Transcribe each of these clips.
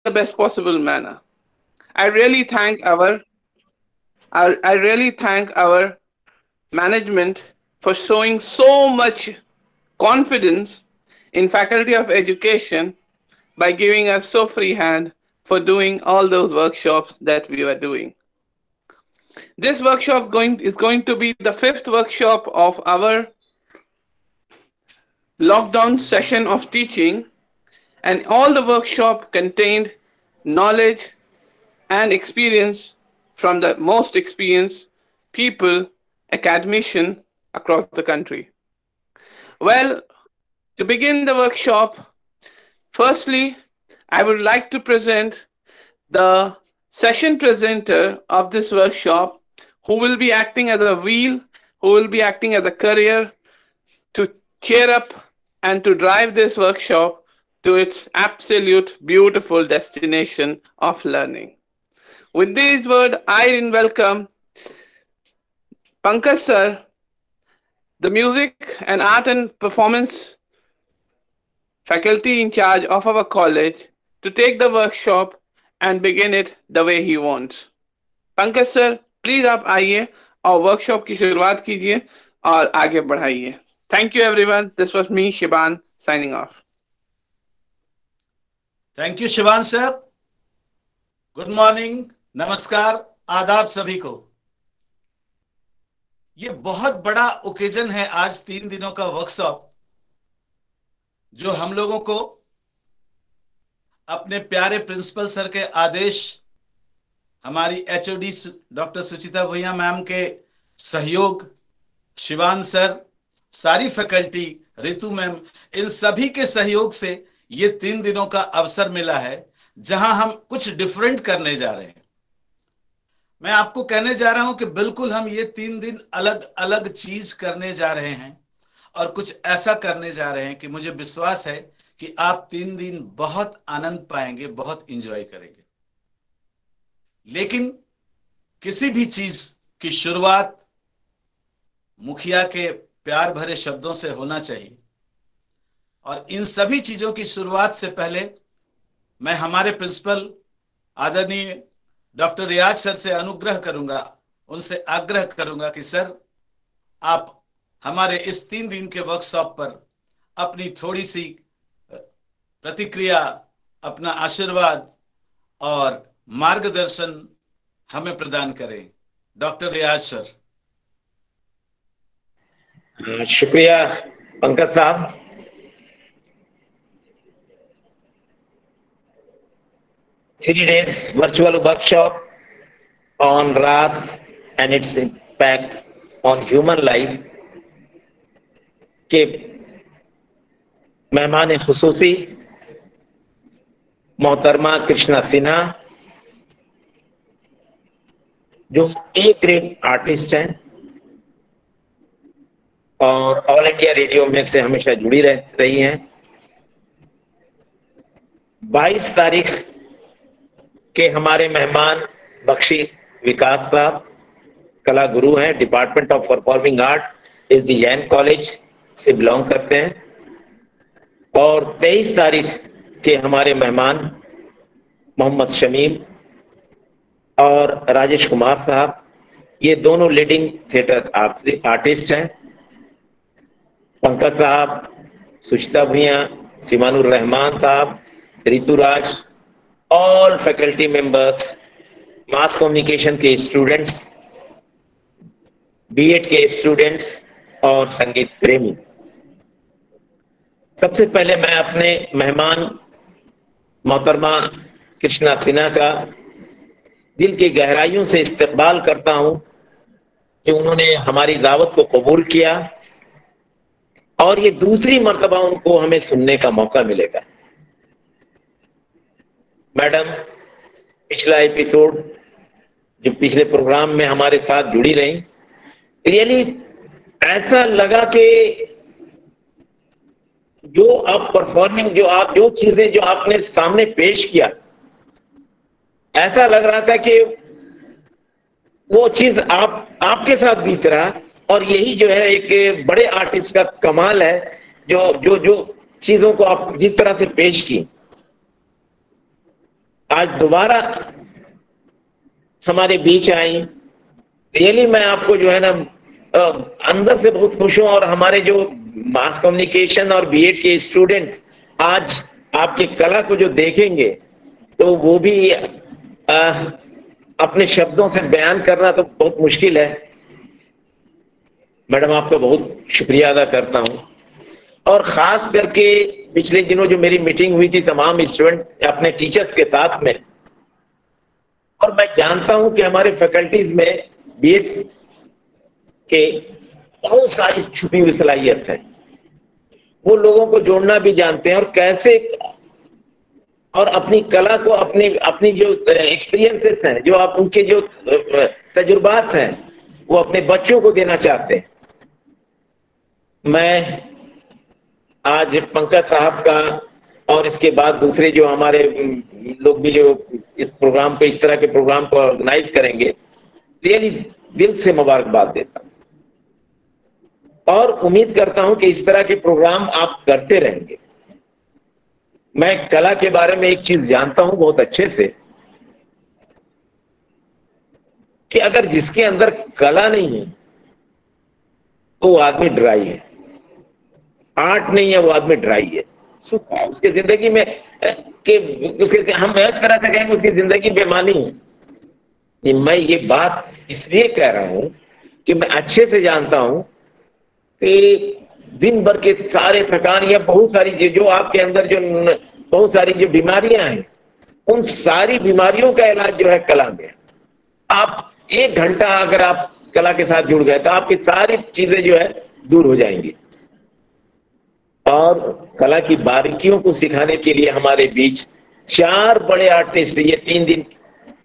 the best possible manner. I really thank our I really thank our management for showing so much confidence in Faculty of Education by giving us so free hand for doing all those workshops that we were doing. This workshop is going to be the fifth workshop of our lockdown session of teaching, and all the workshop contained knowledge and experience from the most experienced people, academicians across the country. Well, to begin the workshop, firstly, I would like to present the session presenter of this workshop, who will be acting as a wheel, who will be acting as a courier to cheer up and to drive this workshop to its absolute beautiful destination of learning. With these words, I welcome Pankaj sir, the music and art and performance faculty in charge of our college, to take the workshop and begin it the way he wants. Pankaj sir, please आप आइए और workshop की शुरुआत कीजिए और आगे बढ़ाइए. Thank you everyone. This was me, Shiban, signing off. Thank you, Shivan sir. Good morning, नमस्कार, आदाब सभी को. ये बहुत बड़ा ओकेजन है आज 3 दिनों का वर्कशॉप, जो हम लोगों को अपने प्यारे प्रिंसिपल सर के आदेश, हमारी एचओडी डॉक्टर सुचिता भुइयां मैम के सहयोग, शिवान सर, सारी फैकल्टी, रितु मैम, इन सभी के सहयोग से ये 3 दिनों का अवसर मिला है, जहां हम कुछ डिफरेंट करने जा रहे हैं. मैं आपको कहने जा रहा हूं कि बिल्कुल हम ये 3 दिन अलग अलग चीज करने जा रहे हैं और कुछ ऐसा करने जा रहे हैं कि मुझे विश्वास है कि आप 3 दिन बहुत आनंद पाएंगे, बहुत एंजॉय करेंगे. लेकिन किसी भी चीज की शुरुआत मुखिया के प्यार भरे शब्दों से होना चाहिए, और इन सभी चीजों की शुरुआत से पहले मैं हमारे प्रिंसिपल आदरणीय डॉक्टर रियाज सर से अनुग्रह करूंगा, उनसे आग्रह करूंगा कि सर आप हमारे इस 3 दिन के वर्कशॉप पर अपनी थोड़ी सी प्रतिक्रिया, अपना आशीर्वाद और मार्गदर्शन हमें प्रदान करें. डॉक्टर रियाज सर. शुक्रिया पंकज साहब. Three days virtual workshop on RAS and its impact on human life के मेहमान खुसूसी मोहतरमा कृष्णा सिन्हा, जो ए ग्रेड आर्टिस्ट हैं और ऑल इंडिया रेडियो में से हमेशा जुड़ी रही हैं. 22 तारीख के हमारे मेहमान बख्शी विकास साहब, कला गुरु हैं, डिपार्टमेंट ऑफ परफॉर्मिंग आर्ट इस जैन कॉलेज से बिलोंग करते हैं. और 23 तारीख के हमारे मेहमान मोहम्मद शमीम और राजेश कुमार साहब, ये दोनों लीडिंग थिएटर आर्टिस्ट हैं. पंकज साहब, सुचिता Bhuiyan, Simanur Rahman Sahab, Rituraj, all faculty members, mass communication के स्टूडेंट्स, बीएड के स्टूडेंट्स और संगीत प्रेमी. सबसे पहले मैं अपने मेहमान मोहतरमा कृष्णा सिन्हा का दिल की गहराइयों से इस्तकबाल करता हूं कि उन्होंने हमारी दावत को कबूल किया और ये दूसरी मर्तबा उनको हमें सुनने का मौका मिलेगा. मैडम पिछला एपिसोड, जो पिछले प्रोग्राम में हमारे साथ जुड़ी रही, रियली ऐसा लगा कि जो आप परफॉर्मिंग, जो चीजें जो आपने सामने पेश किया, ऐसा लग रहा था कि वो चीज आपके साथ बीत रहा. और यही जो है एक बड़े आर्टिस्ट का कमाल है, जो चीजों को आप जिस तरह से पेश की. आज दोबारा हमारे बीच आई। रियली मैं आपको जो है ना अंदर से बहुत खुश हूं। और हमारे जो मास कम्युनिकेशन और बीएड के स्टूडेंट्स आज आपकी कला को जो देखेंगे तो वो भी अपने शब्दों से बयान करना तो बहुत मुश्किल है। मैडम आपका बहुत शुक्रिया अदा करता हूं। और खास करके पिछले दिनों जो मेरी मीटिंग हुई थी तमाम स्टूडेंट अपने टीचर्स के साथ में, और मैं जानता हूं कि हमारे फैकल्टीज में बीएड के बहुत सारी छुपी हुई सलाहियत है। वो लोगों को जोड़ना भी जानते हैं और कैसे, और अपनी कला को अपनी जो एक्सपीरियंसेस हैं, जो आप उनके जो तजुर्बात हैं, वो अपने बच्चों को देना चाहते हैं। मैं आज पंकज साहब का और इसके बाद दूसरे जो हमारे लोग भी जो इस प्रोग्राम को, इस तरह के प्रोग्राम को ऑर्गेनाइज करेंगे, रियली दिल से मुबारकबाद देता हूं और उम्मीद करता हूं कि इस तरह के प्रोग्राम आप करते रहेंगे। मैं कला के बारे में एक चीज जानता हूं बहुत अच्छे से कि अगर जिसके अंदर कला नहीं है तो वो आदमी ड्राई है। आर्ट नहीं है वो आदमी ड्राई है, सूखा है। उसकी जिंदगी में उसके हम एक तरह से कहेंगे उसकी जिंदगी बेमानी है। मैं ये बात इसलिए कह रहा हूं कि मैं अच्छे से जानता हूं कि दिन भर के सारे थकान या बहुत सारी जो आपके अंदर जो बहुत सारी जो बीमारियां हैं, उन सारी बीमारियों का इलाज जो है कला में। आप 1 घंटा अगर आप कला के साथ जुड़ गए तो आपकी सारी चीजें जो है दूर हो जाएंगी। और कला की बारीकियों को सिखाने के लिए हमारे बीच 4 बड़े आर्टिस्ट ये 3 दिन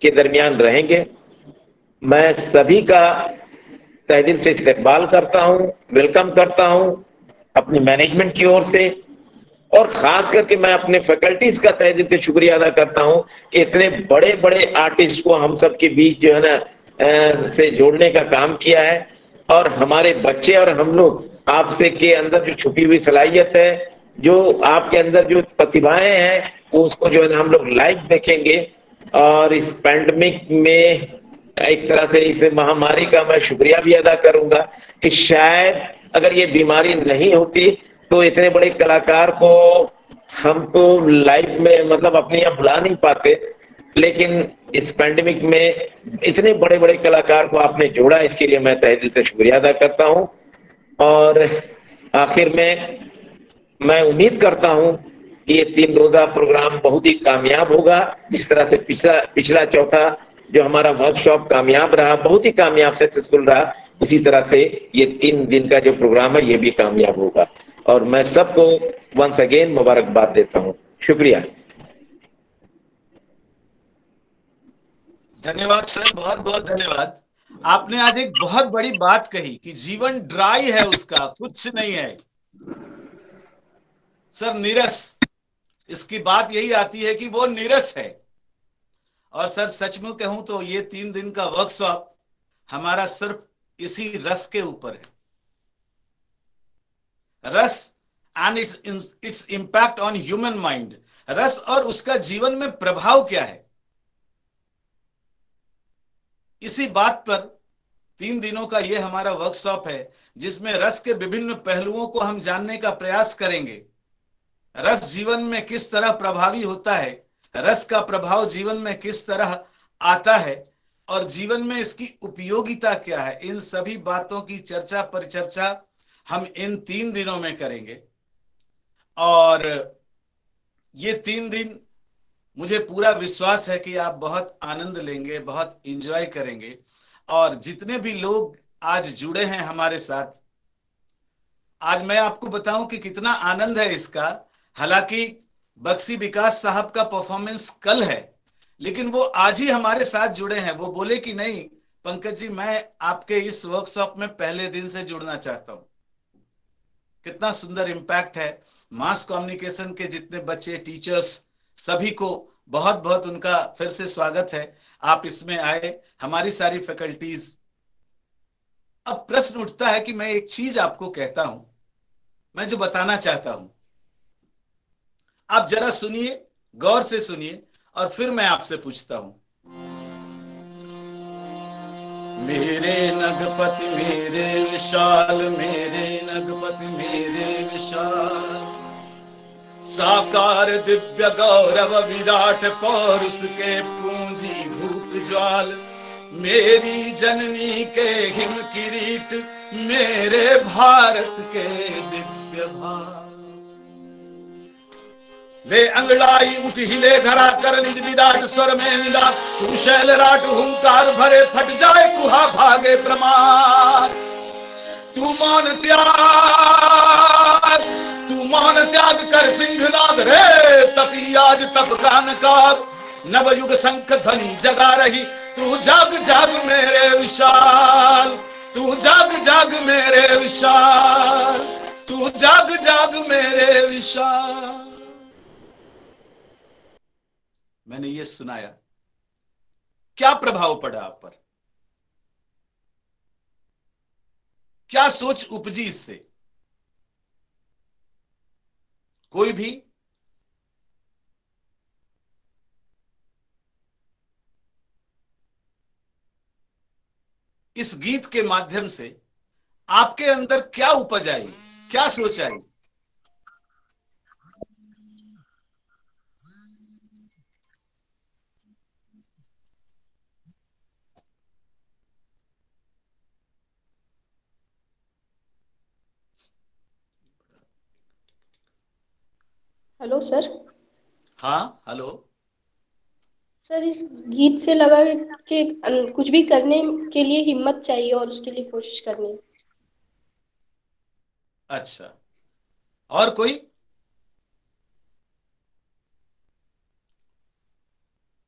के दरमियान रहेंगे। मैं सभी का तहे दिल से इस्तकबाल करता हूं, वेलकम करता हूं अपनी मैनेजमेंट की ओर से। और खास करके मैं अपने फैकल्टीज का तहे दिल से शुक्रिया अदा करता हूं कि इतने बड़े बड़े आर्टिस्ट को हम सब के बीच जो है ना से जोड़ने का काम किया है। और हमारे बच्चे और हम लोग आपसे के अंदर जो छुपी हुई सलाहियत है, जो आपके अंदर जो प्रतिभाएं हैं, वो उसको जो है ना हम लोग लाइव देखेंगे। और इस पैंडेमिक में एक तरह से इस महामारी का मैं शुक्रिया भी अदा करूंगा कि शायद अगर ये बीमारी नहीं होती तो इतने बड़े कलाकार को हम तो लाइव में मतलब अपने यहाँ बुला नहीं पाते। लेकिन इस पैंडेमिक में इतने बड़े बड़े कलाकार को आपने जोड़ा, इसके लिए मैं तहे दिल से शुक्रिया अदा करता हूं। और आखिर में मैं उम्मीद करता हूं कि ये 3 रोजा प्रोग्राम बहुत ही कामयाब होगा। जिस तरह से पिछला चौथा जो हमारा वर्कशॉप कामयाब रहा, बहुत ही कामयाब सक्सेसफुल रहा, उसी तरह से ये 3 दिन का जो प्रोग्राम है ये भी कामयाब होगा। और मैं सबको वंस अगेन मुबारकबाद देता हूं। शुक्रिया। धन्यवाद सर, बहुत बहुत धन्यवाद। आपने आज एक बहुत बड़ी बात कही कि जीवन ड्राई है, उसका कुछ नहीं है सर, नीरस। इसकी बात यही आती है कि वो नीरस है। और सर सच में कहूं तो ये 3 दिन का वर्कशॉप हमारा सिर्फ इसी रस के ऊपर है। रस and it's impact on human mind. रस और उसका जीवन में प्रभाव क्या है, इसी बात पर 3 दिनों का ये हमारा वर्कशॉप है, जिसमें रस के विभिन्न पहलुओं को हम जानने का प्रयास करेंगे। रस जीवन में किस तरह प्रभावी होता है, रस का प्रभाव जीवन में किस तरह आता है और जीवन में इसकी उपयोगिता क्या है, इन सभी बातों की चर्चा परिचर्चा हम इन 3 दिनों में करेंगे। और ये 3 दिन मुझे पूरा विश्वास है कि आप बहुत आनंद लेंगे, बहुत एंजॉय करेंगे। और जितने भी लोग आज जुड़े हैं हमारे साथ, आज मैं आपको बताऊं कि कितना आनंद है इसका। हालांकि बख्शी विकास साहब का परफॉर्मेंस कल है, लेकिन वो आज ही हमारे साथ जुड़े हैं। वो बोले कि नहीं पंकज जी, मैं आपके इस वर्कशॉप में पहले दिन से जुड़ना चाहता हूं। कितना सुंदर इम्पैक्ट है। मास कम्युनिकेशन के जितने बच्चे, टीचर्स, सभी को बहुत बहुत उनका फिर से स्वागत है। आप इसमें आए, हमारी सारी फैकल्टीज। अब प्रश्न उठता है कि मैं एक चीज आपको कहता हूं, मैं जो बताना चाहता हूं, आप जरा सुनिए, गौर से सुनिए और फिर मैं आपसे पूछता हूं, मेरे नगपति मेरे विशाल, मेरे नगपति मेरे विशाल, साकार दिव्य गौरव विराट पौरुष के पूंजी भूत ज्वाल, मेरी जननी के हिम किरीट, मेरे भारत के दिव्य भाव। ले अंगड़ाई उठ हिले धरा कर निज विराट स्वर में मिला, तू शैल राट हुंकार भरे फट जाए कुहा भागे प्रमाण। तू मान त्याग कर सिंहनाद रे तपी आज तप का नकाब, नव युग शंख ध्वनि जगा रही, तू जाग जाग मेरे विशाल, तू जाग जाग मेरे विशाल, तू जाग जाग मेरे विशाल। मैंने ये सुनाया, क्या प्रभाव पड़ा आप पर, क्या सोच उपजी इससे? कोई भी इस गीत के माध्यम से आपके अंदर क्या उपज आई, क्या सोच आई? Hello sir. हाँ हेलो। सर, इस गीत से लगा कि कुछ भी करने के लिए हिम्मत चाहिए और उसके लिए कोशिश करनी। अच्छा, और कोई?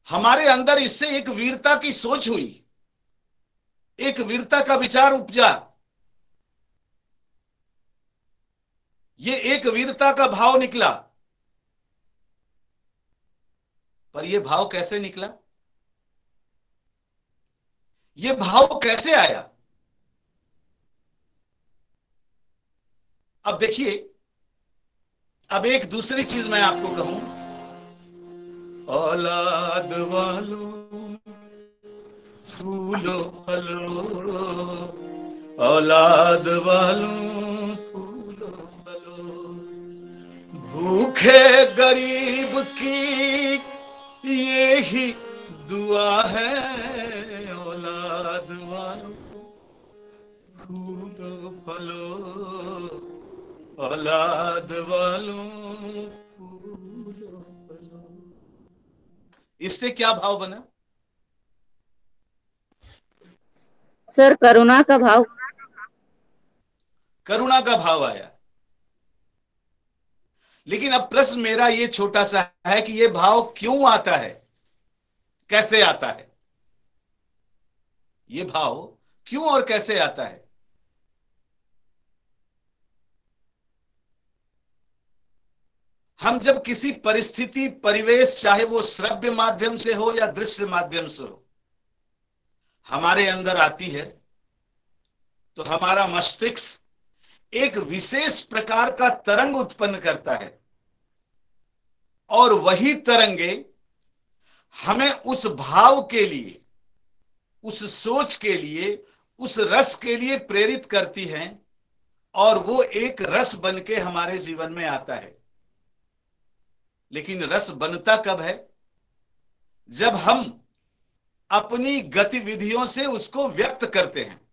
हमारे अंदर इससे एक वीरता की सोच हुई, एक वीरता का विचार उपजा, ये एक वीरता का भाव निकला। पर यह भाव कैसे निकला, यह भाव कैसे आया? अब देखिए, अब एक दूसरी चीज मैं आपको कहूं, औलाद वालों फूलो फलो, औलाद वालों फूलो फलो, भूखे गरीब की ये ही दुआ है, औलाद वालों फूलो फलो, औलाद वालों फूलो फलो। इससे क्या भाव बना? सर, करुणा का भाव। करुणा का भाव आया। लेकिन अब प्रश्न मेरा ये छोटा सा है कि ये भाव क्यों आता है, कैसे आता है? ये भाव क्यों और कैसे आता है? हम जब किसी परिस्थिति, परिवेश, चाहे वो श्रव्य माध्यम से हो या दृश्य माध्यम से हो, हमारे अंदर आती है, तो हमारा मस्तिष्क एक विशेष प्रकार का तरंग उत्पन्न करता है, और वही तरंगे हमें उस भाव के लिए, उस सोच के लिए, उस रस के लिए प्रेरित करती हैं, और वो एक रस बन के हमारे जीवन में आता है। लेकिन रस बनता कब है? जब हम अपनी गतिविधियों से उसको व्यक्त करते हैं।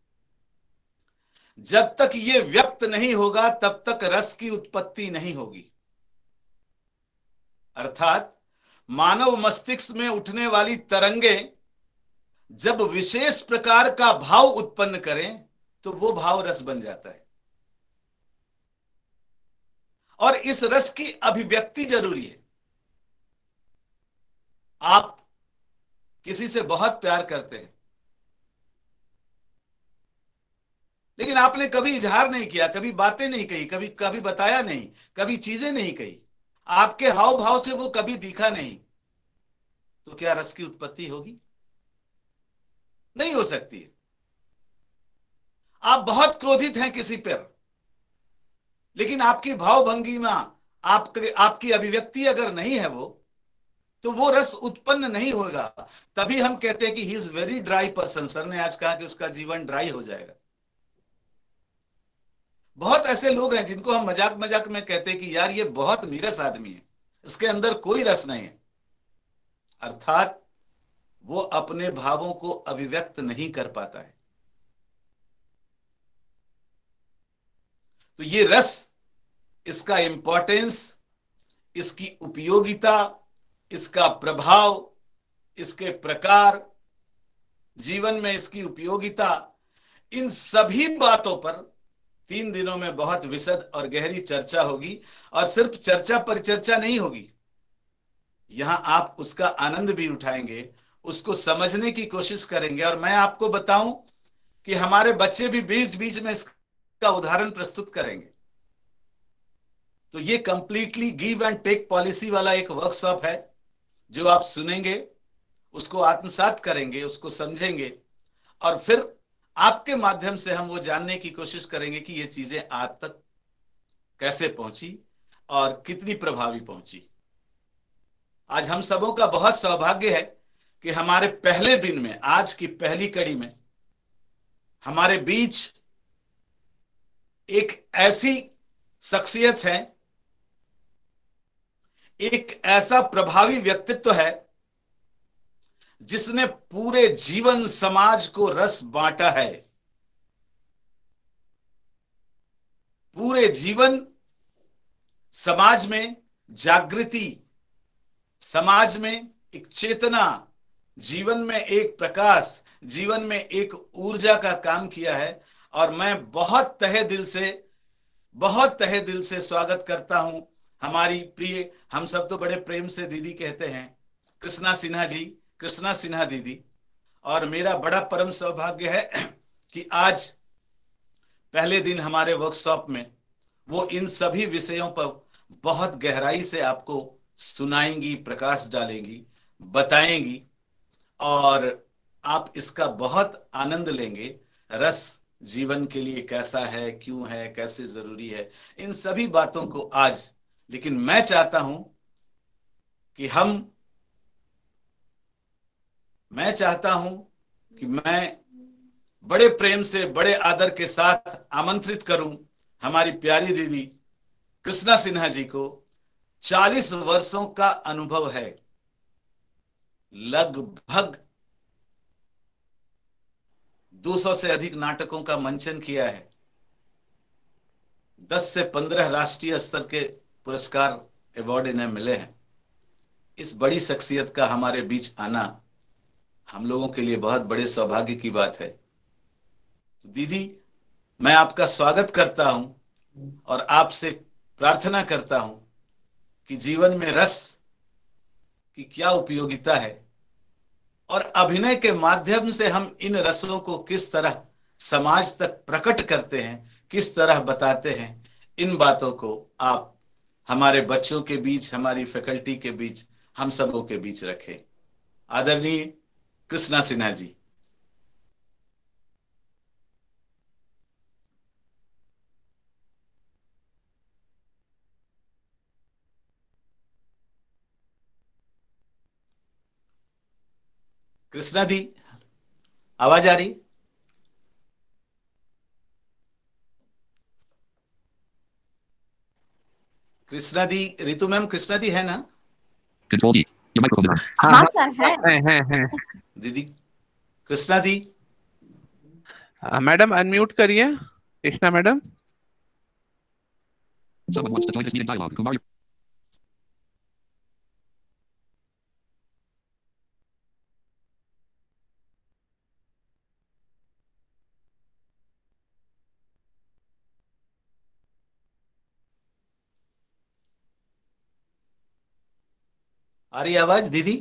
जब तक ये व्यक्त नहीं होगा तब तक रस की उत्पत्ति नहीं होगी। अर्थात मानव मस्तिष्क में उठने वाली तरंगे जब विशेष प्रकार का भाव उत्पन्न करें तो वो भाव रस बन जाता है, और इस रस की अभिव्यक्ति जरूरी है। आप किसी से बहुत प्यार करते हैं, लेकिन आपने कभी इजहार नहीं किया, कभी बातें नहीं कही, कभी कभी बताया नहीं, कभी चीजें नहीं कही, आपके हाव भाव से वो कभी दिखा नहीं, तो क्या रस की उत्पत्ति होगी? नहीं हो सकती है। आप बहुत क्रोधित हैं किसी पर, लेकिन आपकी भाव भंगिमा, आपकी अभिव्यक्ति अगर नहीं है वो, तो वो रस उत्पन्न नहीं होगा। तभी हम कहते हैं कि he is very dry person. Sir ने आज कहा कि उसका जीवन ड्राई हो जाएगा। बहुत ऐसे लोग हैं जिनको हम मजाक मजाक में कहते हैं कि यार ये बहुत नीरस आदमी है, इसके अंदर कोई रस नहीं है, अर्थात वो अपने भावों को अभिव्यक्त नहीं कर पाता है। तो ये रस, इसका इंपॉर्टेंस, इसकी उपयोगिता, इसका प्रभाव, इसके प्रकार, जीवन में इसकी उपयोगिता, इन सभी बातों पर 3 दिनों में बहुत विशद और गहरी चर्चा होगी। और सिर्फ चर्चा पर चर्चा नहीं होगी, यहां आप उसका आनंद भी उठाएंगे, उसको समझने की कोशिश करेंगे। और मैं आपको बताऊं कि हमारे बच्चे भी बीच बीच में इसका उदाहरण प्रस्तुत करेंगे। तो ये completely give and take policy वाला एक वर्कशॉप है, जो आप सुनेंगे, उसको आत्मसात करेंगे, उसको समझेंगे, और फिर आपके माध्यम से हम वो जानने की कोशिश करेंगे कि ये चीजें आप तक कैसे पहुंची और कितनी प्रभावी पहुंची। आज हम सबों का बहुत सौभाग्य है कि हमारे पहले दिन में, आज की पहली कड़ी में, हमारे बीच एक ऐसी शख्सियत है, एक ऐसा प्रभावी व्यक्तित्व है जिसने पूरे जीवन समाज को रस बांटा है। पूरे जीवन समाज में जागृति, समाज में एक चेतना, जीवन में एक प्रकाश, जीवन में एक ऊर्जा का काम किया है। और मैं बहुत तहे दिल से स्वागत करता हूं हमारी प्रिय, हम सब तो बड़े प्रेम से दीदी कहते हैं, कृष्णा सिन्हा जी, कृष्णा सिन्हा दीदी। और मेरा बड़ा परम सौभाग्य है कि आज पहले दिन हमारे वर्कशॉप में वो इन सभी विषयों पर बहुत गहराई से आपको सुनाएंगी, प्रकाश डालेंगी, बताएंगी, और आप इसका बहुत आनंद लेंगे। रस जीवन के लिए कैसा है, क्यों है, कैसे जरूरी है, इन सभी बातों को आज, लेकिन मैं चाहता हूं कि मैं बड़े प्रेम से, बड़े आदर के साथ आमंत्रित करूं हमारी प्यारी दीदी कृष्णा सिन्हा जी को। 40 वर्षों का अनुभव है, लगभग 200 से अधिक नाटकों का मंचन किया है, 10 से 15 राष्ट्रीय स्तर के पुरस्कार, अवार्ड इन्हें मिले हैं। इस बड़ी शख्सियत का हमारे बीच आना हम लोगों के लिए बहुत बड़े सौभाग्य की बात है। तो दीदी, मैं आपका स्वागत करता हूं और आपसे प्रार्थना करता हूं कि जीवन में रस की क्या उपयोगिता है और अभिनय के माध्यम से हम इन रसों को किस तरह समाज तक प्रकट करते हैं, किस तरह बताते हैं, इन बातों को आप हमारे बच्चों के बीच, हमारी फैकल्टी के बीच, हम सबों के बीच रखें। आदरणीय कृष्णा सिन्हा जी। कृष्णा दी, आवाज आ रही? कृष्णा दी, रितु मैम, कृष्णा दी है ना? Control D. Your microphone is on. हाँ सर है। दीदी कृष्णा दी, मैडम अनम्यूट करिए, Krishna madam. Someone wants to join this meeting dialogue. Who are you? आ रही आवाज दीदी?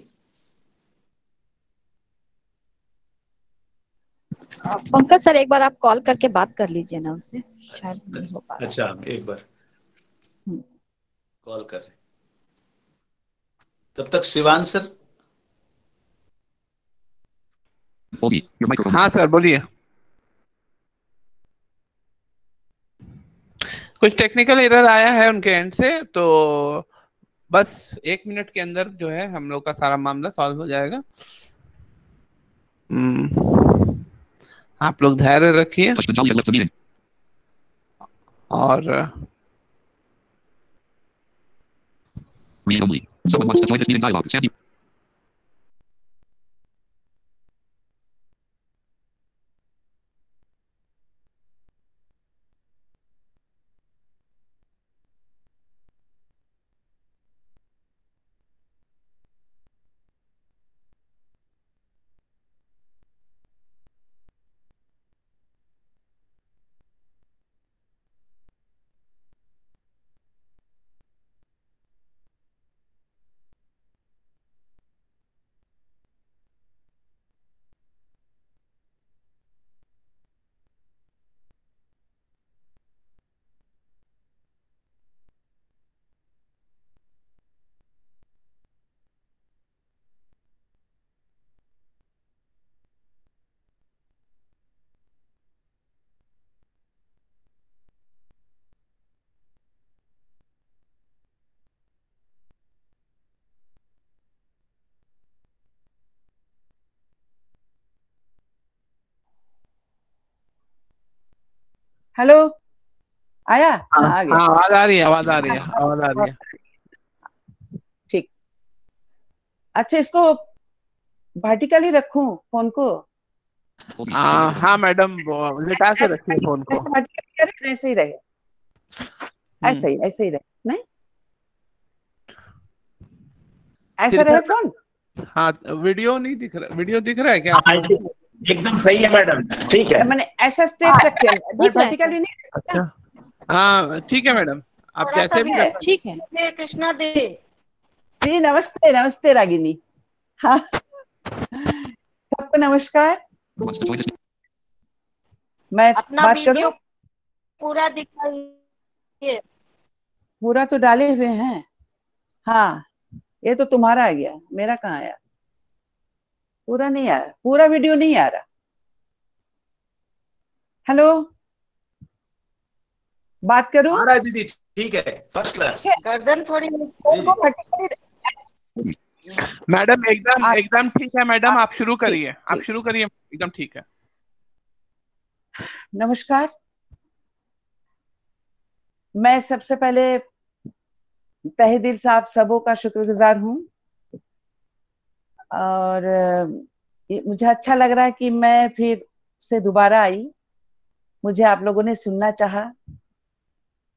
पंकज सर, एक बार आप कॉल करके बात कर लीजिए ना उनसे, शायद नहीं हो पा रहा। अच्छा, एक बार कॉल कर रहे, तब तक Shivan sir. Control D. Your microphone. हाँ सर बोलिए। कुछ टेक्निकल एरर आया है उनके एंड से, तो बस 1 मिनट के अंदर जो है हम लोग का सारा मामला सॉल्व हो जाएगा। आप लोग धैर्य रखिए Pushpanjali has left the meeting. और Read only. Someone wants to join this meeting dialogue. Sandy. Hello, आया? हाँ, आ गया। हाँ, आवाज आ रही है, आवाज आ रही है, आवाज आ रही है। ठीक। अच्छा, इसको वर्टिकली रखूं फोन को? हाँ मैडम, लिटा के रखिए फोन को। ऐसे वर्टिकली करे, ऐसे ही रहे? ऐसे ही रहे, नहीं ऐसा रहे फोन? हाँ, वीडियो नहीं दिख रहा, वीडियो दिख रहा है क्या आप लोग? एकदम सही है मैडम, ठीक है। मैंने ऐसा स्ट्रेट रखे, वर्टिकली नहीं। अच्छा, हाँ ठीक है मैडम, आप जैसे भी रख। ठीक है। कृष्णा दे जी, नमस्ते नमस्ते रागिनी। हाँ, सबको नमस्कार। Who wants to join this meeting? मैं अपना बात वीडियो करूं? पूरा दिखाइए। पूरा तो डाले हुए हैं। हाँ, ये तो तुम्हारा आ गया, मेरा कहाँ आया? पूरा नहीं आ रहा, पूरा वीडियो नहीं आ रहा। हेलो, बात करूं? आ रहा है दीदी, ठीक है, फर्स्ट क्लास। गर्दन थोड़ी उनको vertically- मैडम एकदम आप- एकदम ठीक है मैडम, आप शुरू करिए, आप ठीक। शुरू करिए, एकदम ठीक है। नमस्कार। मैं सबसे पहले तहे दिल से आप सबों का शुक्रगुजार हूं, और मुझे अच्छा लग रहा है कि मैं फिर से दोबारा आई। मुझे आप लोगों ने सुनना चाहा,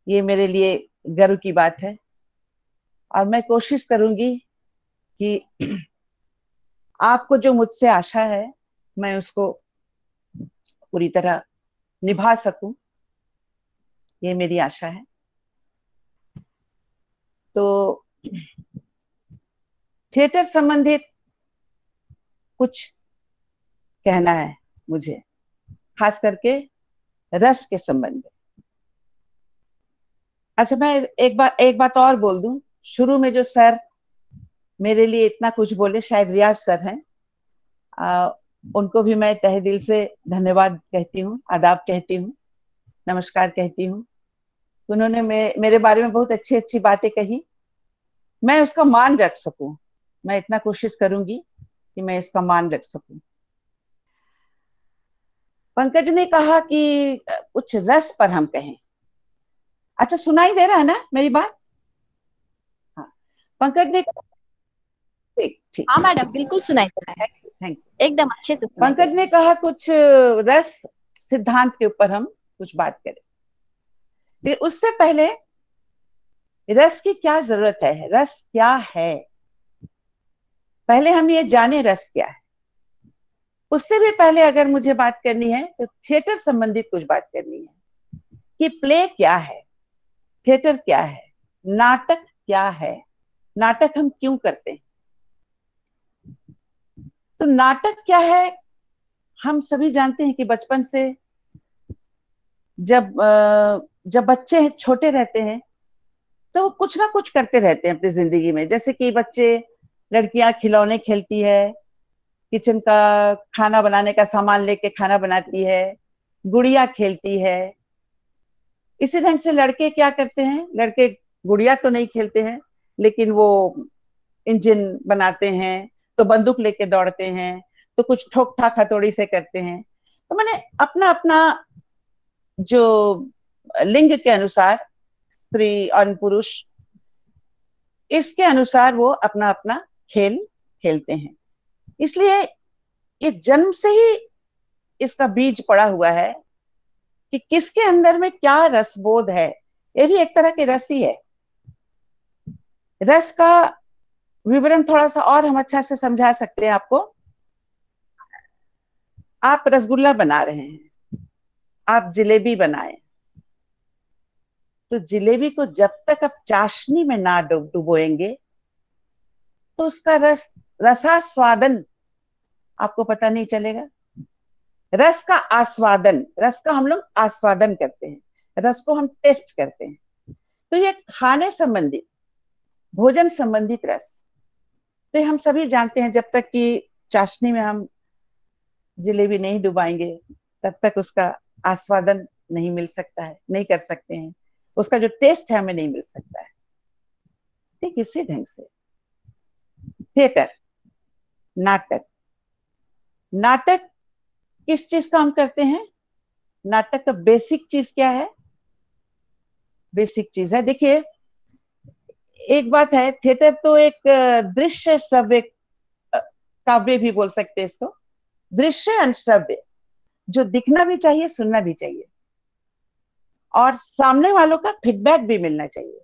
ये मेरे लिए गर्व की बात है, और मैं कोशिश करूंगी कि आपको जो मुझसे आशा है मैं उसको पूरी तरह निभा सकूं, ये मेरी आशा है। तो थिएटर संबंधित कुछ कहना है मुझे, खास करके रस के संबंध में। अच्छा, मैं एक बात और बोल दूं। शुरू में जो सर मेरे लिए इतना कुछ बोले, शायद रियाज सर हैं, उनको भी मैं तहे दिल से धन्यवाद कहती हूँ, आदाब कहती हूँ, नमस्कार कहती हूँ। उन्होंने मेरे बारे में बहुत अच्छी अच्छी बातें कही। मैं उसका मान रख सकूं, मैं इतना कोशिश करूंगी कि मैं इसका मान रख सकूं। पंकज ने कहा कि कुछ रस पर हम कहें। अच्छा, सुनाई दे रहा है ना मेरी बात? हाँ, पंकज ने ठीक ठीक हाँ मैडम, बिल्कुल सुनाई दे रहा है, थैंक एकदम अच्छे से सुनाई दे पंकज ने कहा कुछ रस सिद्धांत के ऊपर हम कुछ बात करें। फिर उससे पहले रस की क्या जरूरत है, रस क्या है, पहले हम ये जाने रस क्या है। उससे भी पहले अगर मुझे बात करनी है तो थिएटर संबंधित कुछ बात करनी है कि प्ले क्या है, थिएटर क्या है, नाटक क्या है, नाटक हम क्यों करते हैं। तो नाटक क्या है, हम सभी जानते हैं कि बचपन से जब बच्चे छोटे रहते हैं तो वो कुछ ना कुछ करते रहते हैं अपनी जिंदगी में। जैसे कि बच्चे, लड़कियां खिलौने खेलती है, किचन का खाना बनाने का सामान लेके खाना बनाती है, गुड़िया खेलती है। इसी ढंग से लड़के क्या करते हैं, लड़के गुड़िया तो नहीं खेलते हैं, लेकिन वो इंजन बनाते हैं तो बंदूक लेके दौड़ते हैं, तो कुछ ठोक ठाक हथौड़ी से करते हैं। तो मैंने अपना अपना जो लिंग के अनुसार, स्त्री और पुरुष, इसके अनुसार वो अपना अपना खेल खेलते हैं। इसलिए ये जन्म से ही इसका बीज पड़ा हुआ है कि किसके अंदर में क्या रसबोध है। ये भी एक तरह की रस ही है। रस का विवरण थोड़ा सा और हम अच्छा से समझा सकते हैं आपको। आप रसगुल्ला बना रहे हैं, आप जिलेबी बनाए, तो जिलेबी को जब तक आप चाशनी में ना डुबोएंगे तो उसका रसास्वादन आपको पता नहीं चलेगा। रस का आस्वादन, रस का हम लोग आस्वादन करते हैं, रस को हम टेस्ट करते हैं। तो ये खाने संबंधित, भोजन संबंधित रस, तो हम सभी जानते हैं, जब तक कि चाशनी में हम जिलेबी नहीं डुबाएंगे तब तक उसका आस्वादन नहीं मिल सकता है, नहीं कर सकते हैं, उसका जो टेस्ट है हमें नहीं मिल सकता है। ठीक इसी ढंग से थिएटर, नाटक, नाटक किस चीज का हम करते हैं? नाटक का बेसिक चीज क्या है? बेसिक चीज है, देखिए एक बात है, थिएटर तो एक दृश्य श्रव्य काव्य भी बोल सकते हैं इसको, दृश्य और श्रव्य, जो दिखना भी चाहिए, सुनना भी चाहिए, और सामने वालों का फीडबैक भी मिलना चाहिए,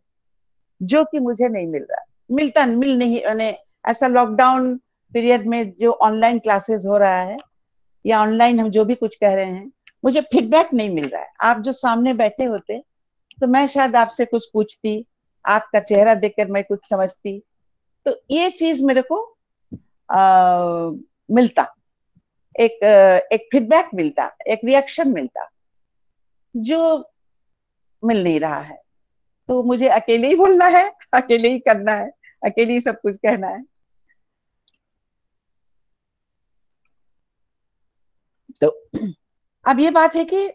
जो कि मुझे नहीं मिल रहा, मिल नहीं, मैंने ऐसा लॉकडाउन पीरियड में जो ऑनलाइन क्लासेस हो रहा है या ऑनलाइन हम जो भी कुछ कह रहे हैं, मुझे फीडबैक नहीं मिल रहा है। आप जो सामने बैठे होते तो मैं शायद आपसे कुछ पूछती, आपका चेहरा देखकर मैं कुछ समझती, तो ये चीज मेरे को मिलता, एक फीडबैक मिलता, एक रिएक्शन मिलता, जो मिल नहीं रहा है। तो मुझे अकेले ही बोलना है, अकेले ही करना है, अकेले ही सब कुछ कहना है। तो अब ये बात है कि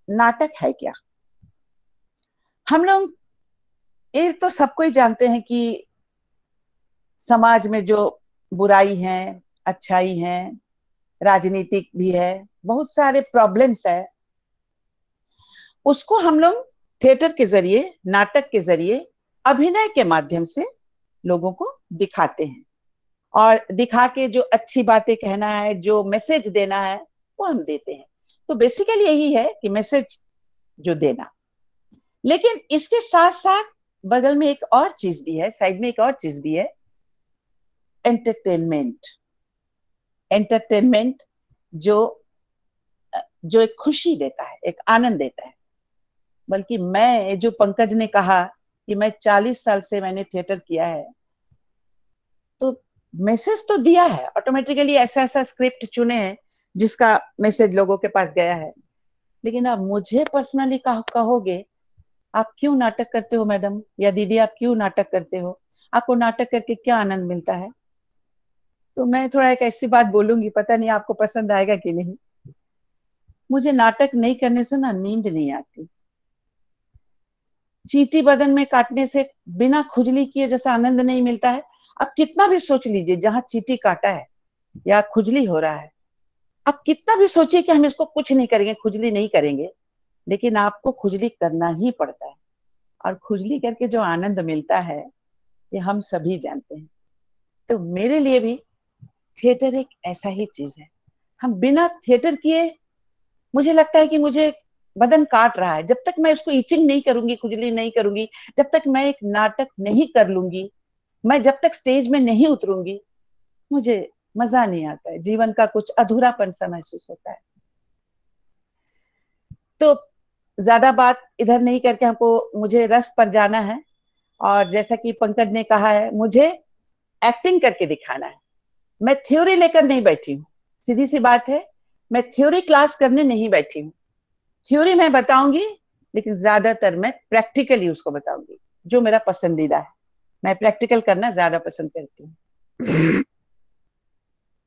नाटक है क्या। हम लोग ये तो सबको ही जानते हैं कि समाज में जो बुराई है, अच्छाई है, राजनीतिक भी है, बहुत सारे प्रॉब्लम्स है, उसको हम लोग थिएटर के जरिए, नाटक के जरिए, अभिनय के माध्यम से लोगों को दिखाते हैं, और दिखा के जो अच्छी बातें कहना है, जो मैसेज देना है, वो हम देते हैं। तो बेसिकली यही है कि मैसेज जो देना। लेकिन इसके साथ साथ बगल में एक और चीज भी है, साइड में एक और चीज भी है, एंटरटेनमेंट। एंटरटेनमेंट जो जो एक खुशी देता है, एक आनंद देता है। बल्कि मैं, जो पंकज ने कहा कि मैं 40 साल से मैंने थिएटर किया है, तो मैसेज तो दिया है ऑटोमेटिकली, ऐसा ऐसा स्क्रिप्ट चुने हैं जिसका मैसेज लोगों के पास गया है। लेकिन अब मुझे पर्सनली कहोगे आप क्यों नाटक करते हो मैडम, या दीदी आप क्यों नाटक करते हो, आपको नाटक करके क्या आनंद मिलता है, तो मैं थोड़ा एक ऐसी बात बोलूंगी, पता नहीं आपको पसंद आएगा कि नहीं। मुझे नाटक नहीं करने से ना नींद नहीं आती। चींटी बदन में काटने से बिना खुजली किए जैसा आनंद नहीं मिलता है। अब कितना भी सोच लीजिए, जहां चींटी काटा है या खुजली हो रहा है, आप कितना भी सोचिए कि हम इसको कुछ नहीं करेंगे, खुजली नहीं करेंगे, लेकिन आपको खुजली करना ही पड़ता है। और खुजली करके जो आनंद मिलता है, ये हम सभी जानते हैं। तो मेरे लिए भी थिएटर एक ऐसा ही चीज है। हम बिना थिएटर किए, मुझे लगता है कि मुझे बदन काट रहा है, जब तक मैं इसको इचिंग नहीं करूंगी, खुजली नहीं करूंगी, जब तक मैं एक नाटक नहीं कर लूंगी, मैं जब तक स्टेज में नहीं उतरूंगी, मुझे मजा नहीं आता है, जीवन का कुछ अधूरापन सा महसूस होता है। तो ज्यादा बात इधर नहीं करके हमको, मुझे रस पर जाना है, और जैसा कि पंकज ने कहा है, मुझे एक्टिंग करके दिखाना है। मैं थ्योरी लेकर नहीं बैठी हूँ, सीधी सी बात है, मैं थ्योरी क्लास करने नहीं बैठी हूँ। थ्योरी मैं बताऊंगी, लेकिन ज्यादातर मैं प्रैक्टिकली उसको बताऊंगी, जो मेरा पसंदीदा है। मैं प्रैक्टिकल करना ज्यादा पसंद करती हूँ।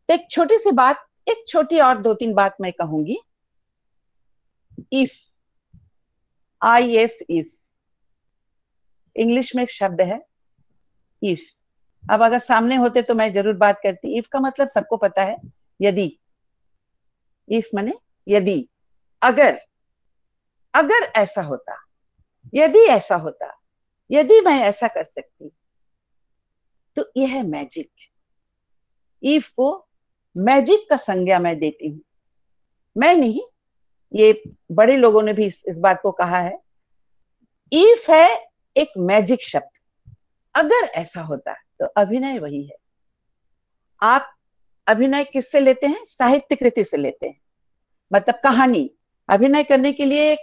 एक छोटी सी बात, एक छोटी और 2-3 बात मैं कहूंगी। इफ, IF, इफ इंग्लिश में एक शब्द है, इफ। अब अगर सामने होते तो मैं जरूर बात करती। इफ का मतलब सबको पता है, यदि। इफ माने यदि, अगर, अगर ऐसा होता, यदि ऐसा होता, यदि मैं ऐसा कर सकती। तो यह है मैजिक। इफ को मैजिक का संज्ञा मैं देती हूं। मैं नहीं, ये बड़े लोगों ने भी इस बात को कहा है। इफ है एक मैजिक शब्द। अगर ऐसा होता तो अभिनय वही है। आप अभिनय किससे लेते हैं? साहित्य कृति से लेते हैं। मतलब कहानी। अभिनय करने के लिए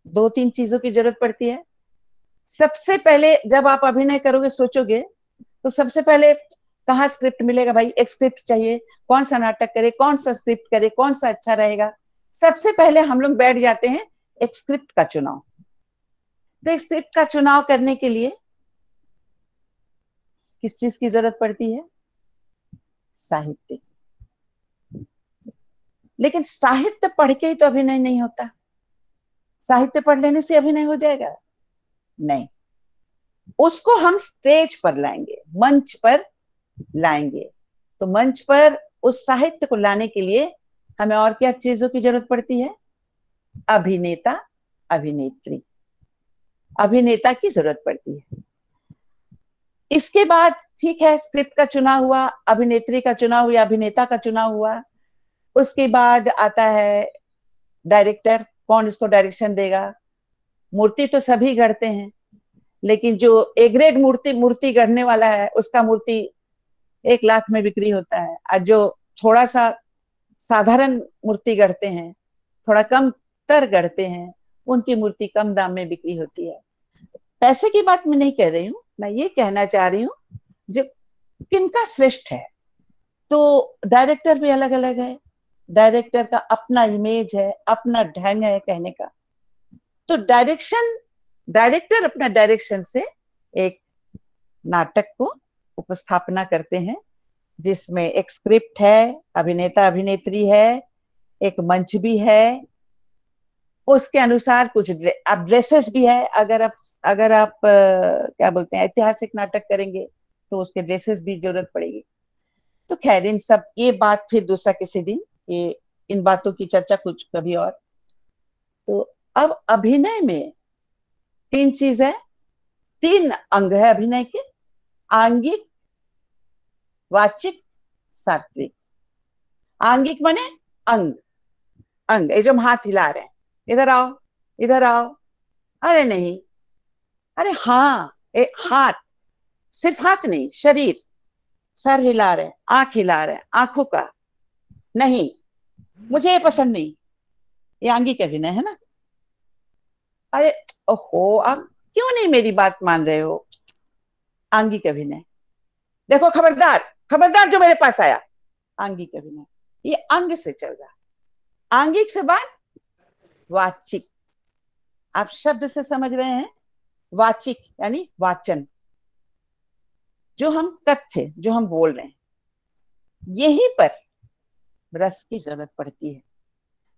दो तीन चीजों की जरूरत पड़ती है। सबसे पहले जब आप अभिनय करोगे, सोचोगे, तो सबसे पहले कहाँ स्क्रिप्ट मिलेगा भाई? एक स्क्रिप्ट चाहिए। कौन सा नाटक करे, कौन सा स्क्रिप्ट करे, कौन सा अच्छा रहेगा? सबसे पहले हम लोग बैठ जाते हैं एक स्क्रिप्ट का चुनाव। तो एक स्क्रिप्ट का चुनाव करने के लिए किस चीज की जरूरत पड़ती है? साहित्य। लेकिन साहित्य पढ़ के ही तो अभिनय नहीं होता। साहित्य पढ़ लेने से अभिनय हो जाएगा? नहीं। उसको हम स्टेज पर लाएंगे, मंच पर लाएंगे। तो मंच पर उस साहित्य को लाने के लिए हमें और क्या चीजों की जरूरत पड़ती है? अभिनेता, अभिनेत्री। अभिनेता की जरूरत पड़ती है। इसके बाद ठीक है, स्क्रिप्ट का चुनाव हुआ, अभिनेत्री का चुनाव हुआ, अभिनेता का चुनाव हुआ। उसके बाद आता है डायरेक्टर। कौन इसको डायरेक्शन देगा? मूर्ति तो सभी गढ़ते हैं, लेकिन जो ए ग्रेड मूर्ति गढ़ने वाला है, उसका मूर्ति 1 लाख में बिक्री होता है। और जो थोड़ा सा साधारण मूर्ति गढ़ते हैं, थोड़ा कम तर गढ़ते हैं, उनकी मूर्ति कम दाम में बिक्री होती है। पैसे की बात मैं नहीं कह रही हूँ, मैं ये कहना चाह रही हूँ जो किनका श्रेष्ठ है। तो डायरेक्टर भी अलग अलग है। डायरेक्टर का अपना इमेज है, अपना ढंग है कहने का। तो डायरेक्टर अपना डायरेक्शन से एक नाटक को उपस्थापना करते हैं, जिसमें एक स्क्रिप्ट है, अभिनेता अभिनेत्री है, एक मंच भी है, उसके अनुसार कुछ अब ड्रेसेस भी है। अगर आप क्या बोलते हैं, ऐतिहासिक नाटक करेंगे तो उसके ड्रेसेस भी जरूरत पड़ेगी। तो खैर, इन सब ये बात फिर दूसरा किसी दिन, ये इन बातों की चर्चा कुछ कभी और। तो अब अभिनय में 3 चीज है, 3 अंग है अभिनय के: आंगिक, वाचिक, सात्विक। आंगिक माने अंग। अंग, ये जो हम हाथ हिला रहे हैं, इधर आओ, इधर आओ, अरे नहीं, अरे हाँ, हाथ, सिर्फ हाथ नहीं, शरीर, सर हिला रहे हैं, आंख हिला रहे हैं, आंखों का नहीं, मुझे ये पसंद नहीं, ये आंगिक अभिनय है ना। अरे ओहो, आप क्यों नहीं मेरी बात मान रहे हो? आंगिक अभिनय। देखो, खबरदार, खबरदार जो मेरे पास आया, आंगिक अभिनय। ये अंग से चल रहा। आंगिक से बाद वाचिक। आप शब्द से समझ रहे हैं। वाचिक यानी वाचन, जो हम कथ्य, जो हम बोल रहे हैं, यहीं पर रस की जरूरत पड़ती है।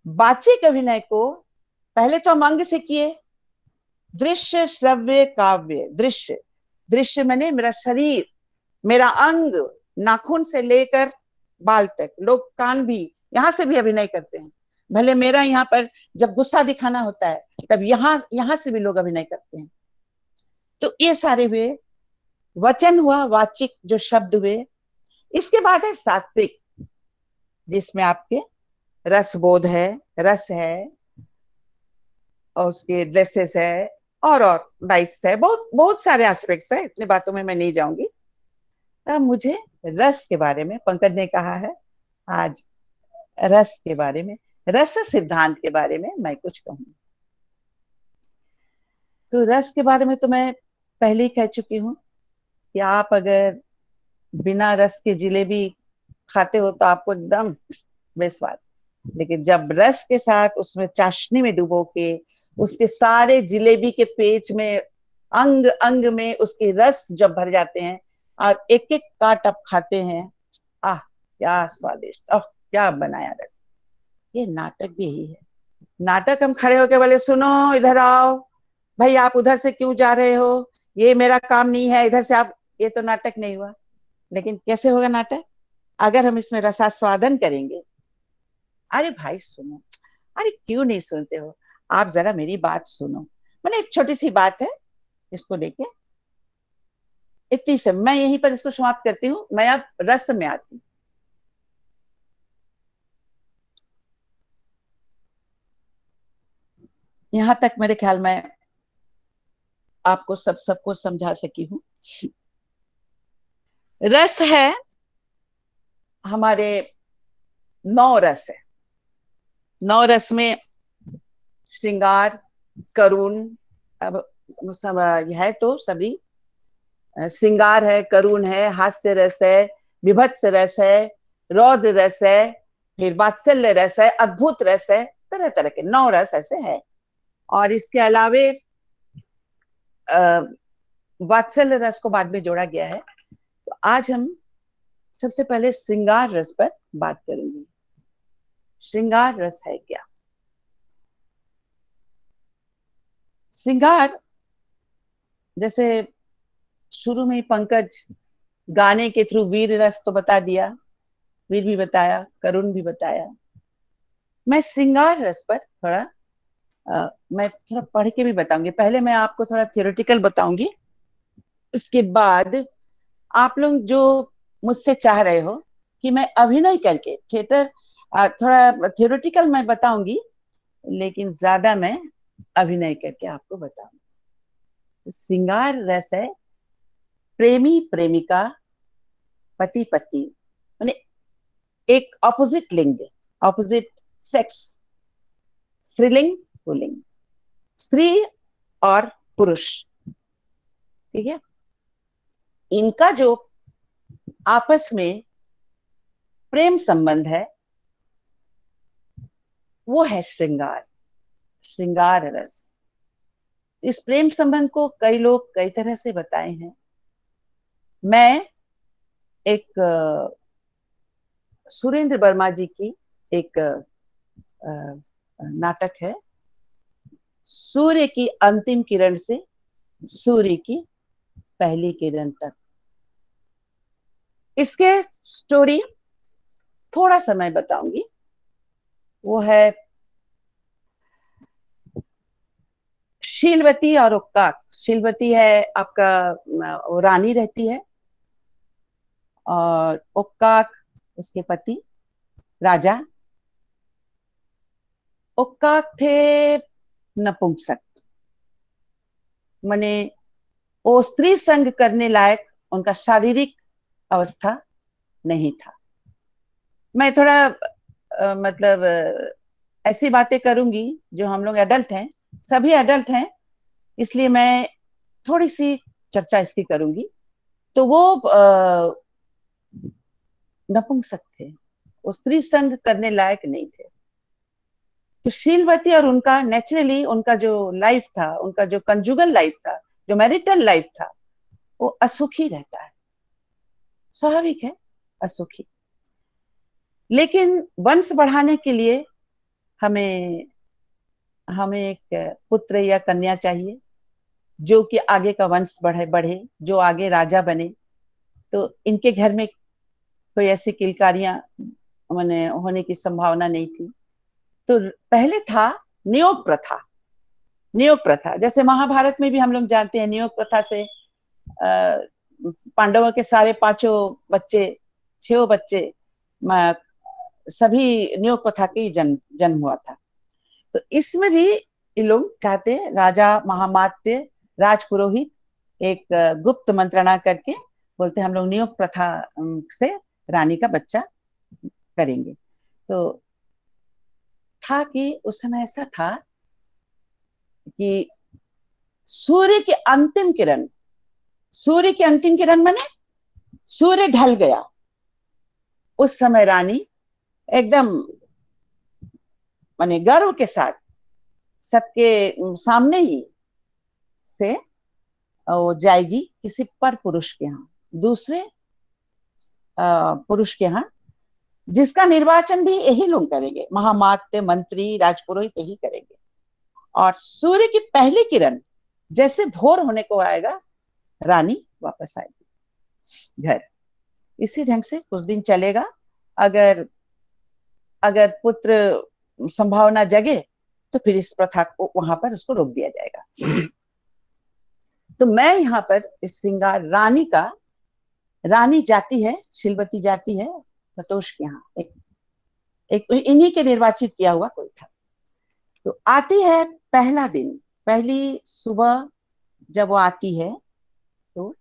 वाचिक अभिनय को पहले तो हम अंग से किए, दृश्य, श्रव्य, काव्य। दृश्य, दृश्य माने मेरा शरीर, मेरा अंग, नाखून से लेकर बाल तक। लोग कान भी, यहां से भी अभिनय करते हैं। भले मेरा यहाँ पर जब गुस्सा दिखाना होता है, तब यहां से भी लोग अभिनय करते हैं। तो ये सारे हुए, वचन हुआ, वाचिक जो शब्द हुए। इसके बाद है सात्विक, जिसमें आपके रस बोध है, रस है, और उसके ड्रेसेस है, और लाइट्स है, बहुत बहुत सारे एस्पेक्ट्स है। इतनी बातों में मैं नहीं जाऊंगी। अब मुझे रस के बारे में, पंकज ने कहा है आज रस के बारे में, रस सिद्धांत के बारे में मैं कुछ कहूंगी। तो रस के बारे में तो मैं पहले ही कह चुकी हूँ कि आप अगर बिना रस के जिलेबी खाते हो तो आपको एकदम बेस्वाद, लेकिन जब रस के साथ उसमें चाशनी में डुबो के उसके सारे जिलेबी के पेच में, अंग अंग में उसके रस जब भर जाते हैं और एक एक काट आप खाते हैं, आह क्या स्वादिष्ट, आह क्या बनाया रस। ये नाटक भी यही है। नाटक हम खड़े होके बोले, सुनो, इधर आओ भाई, आप उधर से क्यों जा रहे हो, ये मेरा काम नहीं है, इधर से आप ये तो नाटक नहीं हुआ। लेकिन कैसे होगा नाटक? अगर हम इसमें रसास्वादन करेंगे। अरे भाई सुनो, अरे क्यों नहीं सुनते हो आप? जरा मेरी बात सुनो। मैंने एक छोटी सी बात है इसको लेके, इतनी से मैं यहीं पर इसको समाप्त करती हूँ। मैं अब रस में आती हूँ। यहां तक मेरे ख्याल में आपको सबको समझा सकी हूँ। रस है हमारे 9 रस है। 9 रस में श्रृंगार, करुण, अब सब है तो सभी, श्रृंगार है, करुण है, हास्य रस है, विभत्स रस है, रौद्र रस है, फिर वात्सल्य रस है, अद्भुत रस है, तरह तरह के 9 रस ऐसे है। और इसके अलावे वात्सल्य रस को बाद में जोड़ा गया है। तो आज हम सबसे पहले श्रृंगार रस पर बात करेंगे। श्रृंगार रस है क्या? श्रृंगार, जैसे शुरू में ही पंकज गाने के थ्रू वीर रस तो बता दिया, वीर भी बताया, करुण भी बताया। मैं श्रृंगार रस पर थोड़ा मैं थोड़ा पढ़ के भी बताऊंगी। पहले मैं आपको थोड़ा थियोरेटिकल बताऊंगी, उसके बाद आप लोग जो मुझसे चाह रहे हो कि मैं अभिनय करके थिएटर, थोड़ा थियोरेटिकल मैं बताऊंगी, लेकिन ज्यादा मैं अभिनय करके आपको बताऊंगी। श्रृंगार रस है प्रेमी प्रेमिका, पति पत्नी, माने एक ऑपोजिट लिंग, ऑपोजिट सेक्स, स्त्रीलिंग पुल्लिंग, स्त्री और पुरुष, ठीक है, इनका जो आपस में प्रेम संबंध है वो है श्रृंगार, श्रृंगार रस। इस प्रेम संबंध को कई लोग कई तरह से बताए हैं। मैं एक सुरेंद्र वर्मा जी की एक नाटक है, सूर्य की अंतिम किरण से सूर्य की पहली किरण तक, इसके स्टोरी थोड़ा सा मैं बताऊंगी। वो है शीलवती और उक्काक। शीलवती है आपका, वो रानी रहती है, और उक्काक उसके पति राजा। उक्काक थे नपुंसक, माने वो स्त्री संग करने लायक उनका शारीरिक अवस्था नहीं था। मैं थोड़ा मतलब ऐसी बातें करूंगी जो हम लोग एडल्ट हैं, सभी एडल्ट हैं, इसलिए मैं थोड़ी सी चर्चा इसकी करूंगी। तो वो नपुंसक थे, वो स्त्री संग करने लायक नहीं थे। तो शीलवती और उनका नेचुरली उनका जो लाइफ था, उनका जो कंजुगल लाइफ था, जो मैरिटल लाइफ था, वो असुखी रहता है, स्वाभाविक है असुखी। लेकिन वंश बढ़ाने के लिए हमें हमें एक पुत्र या कन्या चाहिए जो कि आगे का वंश बढ़े, जो आगे राजा बने। तो इनके घर में कोई ऐसी किलकारियां मैंने होने की संभावना नहीं थी। तो पहले था नियोग प्रथा। नियोग प्रथा जैसे महाभारत में भी हम लोग जानते हैं, नियोग प्रथा से पांडवों के सारे 5 बच्चे, 6 बच्चे, सभी नियोग प्रथा के जन्म हुआ था। तो इसमें भी ये लोग चाहते, राजा महामात्य राजपुरोहित एक गुप्त मंत्रणा करके बोलते हम लोग नियोग प्रथा से रानी का बच्चा करेंगे। तो था कि उस समय ऐसा था कि सूर्य की अंतिम किरण, सूर्य की अंतिम किरण माने सूर्य ढल गया, उस समय रानी एकदम माने गर्व के साथ सबके सामने ही से वो जाएगी किसी पर पुरुष के यहाँ, दूसरे पुरुष के यहाँ, जिसका निर्वाचन भी यही लोग करेंगे, महामात्य मंत्री राजपुरोहित यही करेंगे। और सूर्य की पहली किरण जैसे भोर होने को आएगा, रानी वापस आएगी। घर। इसी ढंग से कुछ दिन चलेगा। अगर अगर पुत्र संभावना जगे तो फिर इस प्रथा को वहां पर उसको रोक दिया जाएगा। तो मैं यहाँ पर इस श्रृंगार रानी का, रानी जाति है, शीलवती जाति है प्रतोष के यहाँ, एक इन्हीं के निर्वाचित किया हुआ कोई था। तो आती है पहला दिन, पहली सुबह जब वो आती है तो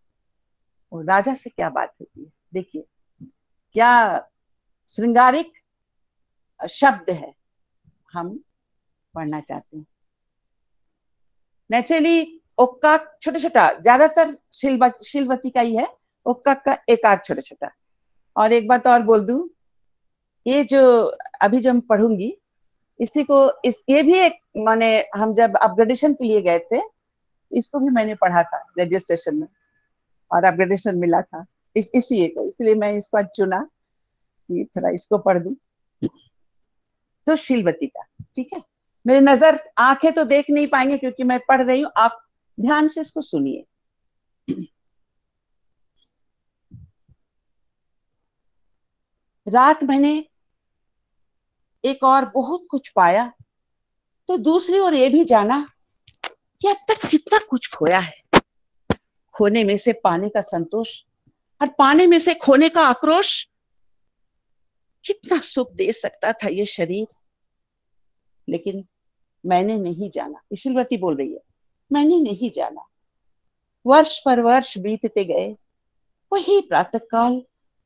वो राजा से क्या बात होती है, देखिए क्या श्रृंगारिक शब्द है हम पढ़ना चाहते हैं। नेचुरली ओक्का छोटा छोटा, ज्यादातर शीलवती का ही है, ओक्का का एक आध छोटा छोटा। और एक बात और बोल दूं, ये जो अभी जो मैं पढ़ूंगी इसी को ये भी एक, माने हम जब अपग्रेडेशन के लिए गए थे इसको भी मैंने पढ़ा था रजिस्ट्रेशन में और अपग्रेडेशन मिला था इसी को, इसलिए मैं इसको आज चुना कि थोड़ा इसको पढ़ दूं। तो शीलवती का, ठीक है, मेरी नजर, आंखें तो देख नहीं पाएंगे क्योंकि मैं पढ़ रही हूँ, आप ध्यान से इसको सुनिए। रात मैंने एक और बहुत कुछ पाया तो दूसरी ओर ये भी जाना कि अब तक कितना कुछ खोया है। खोने में से पाने का संतोष और पाने में से खोने का आक्रोश, कितना सुख दे सकता था ये शरीर, लेकिन मैंने नहीं जाना। शीलवती बोल रही है, मैंने नहीं जाना। वर्ष पर वर्ष बीतते गए, वही प्रातःकाल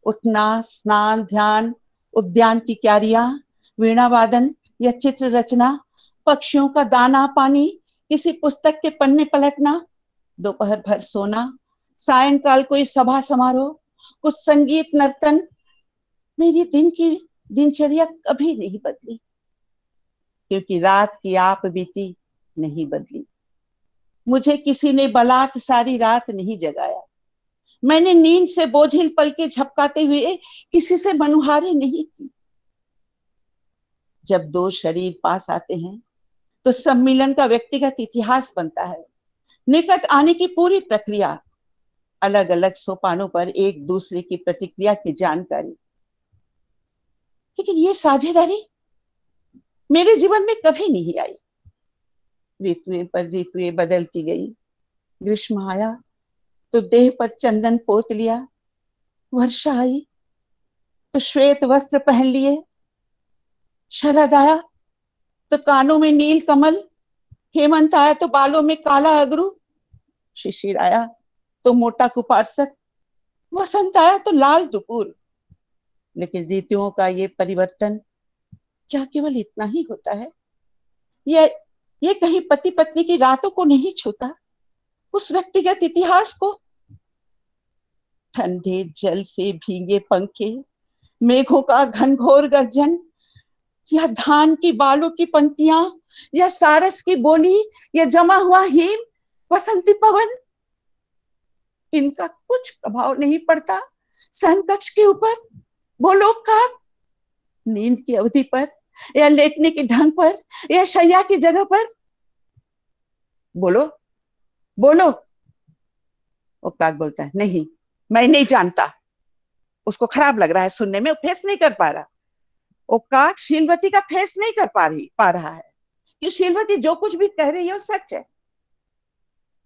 उठना, स्नान, ध्यान, उद्यान की क्यारियां, वीणा वादन या चित्र रचना, पक्षियों का दाना पानी, किसी पुस्तक के पन्ने पलटना, दोपहर भर सोना, सायंकाल कोई सभा समारोह, कुछ संगीत नर्तन। मेरी दिन की दिनचर्या कभी नहीं बदली क्योंकि रात की आप बीती नहीं बदली। मुझे किसी ने बलात् सारी रात नहीं जगाया। मैंने नींद से बोझिल पलके झपकाते हुए किसी से मनुहारी नहीं की। जब दो शरीर पास आते हैं तो सम्मिलन का व्यक्तिगत इतिहास बनता है। निकट आने की पूरी प्रक्रिया, अलग अलग सोपानों पर एक दूसरे की प्रतिक्रिया की जानकारी। लेकिन ये साझेदारी मेरे जीवन में कभी नहीं आई। ऋतुएं पर ऋतुएं बदलती गई। ग्रीष्म आया तो देह पर चंदन पोत लिया, वर्षा आई तो श्वेत वस्त्र पहन लिए, शरद आया तो कानों में नील कमल, हेमंत आया तो बालों में काला अगरू, शिशिर आया तो मोटा कुपारसक, वसंत आया तो लाल दुपुर। लेकिन ऋतुओं का ये परिवर्तन क्या केवल इतना ही होता है? ये कहीं पति पत्नी की रातों को नहीं छूता, उस व्यक्तिगत इतिहास को? ठंडे जल से भीगे पंखे, मेघों का घनघोर गर्जन, या धान की बालों की पंक्तियां, या सारस की बोली, या जमा हुआ हिम, वसंती पवन, इनका कुछ प्रभाव नहीं पड़ता सहन कक्ष के ऊपर, वो लोग का नींद की अवधि पर, या लेटने के ढंग पर, या शैया की जगह पर? बोलो बोलो। वो काक बोलता है, नहीं, मैं नहीं जानता। उसको खराब लग रहा है सुनने में, फेस नहीं कर पा रहा। वो काक शीलवती का फेस नहीं कर पा रहा है कि शीलवती जो कुछ भी कह रही है वो सच है।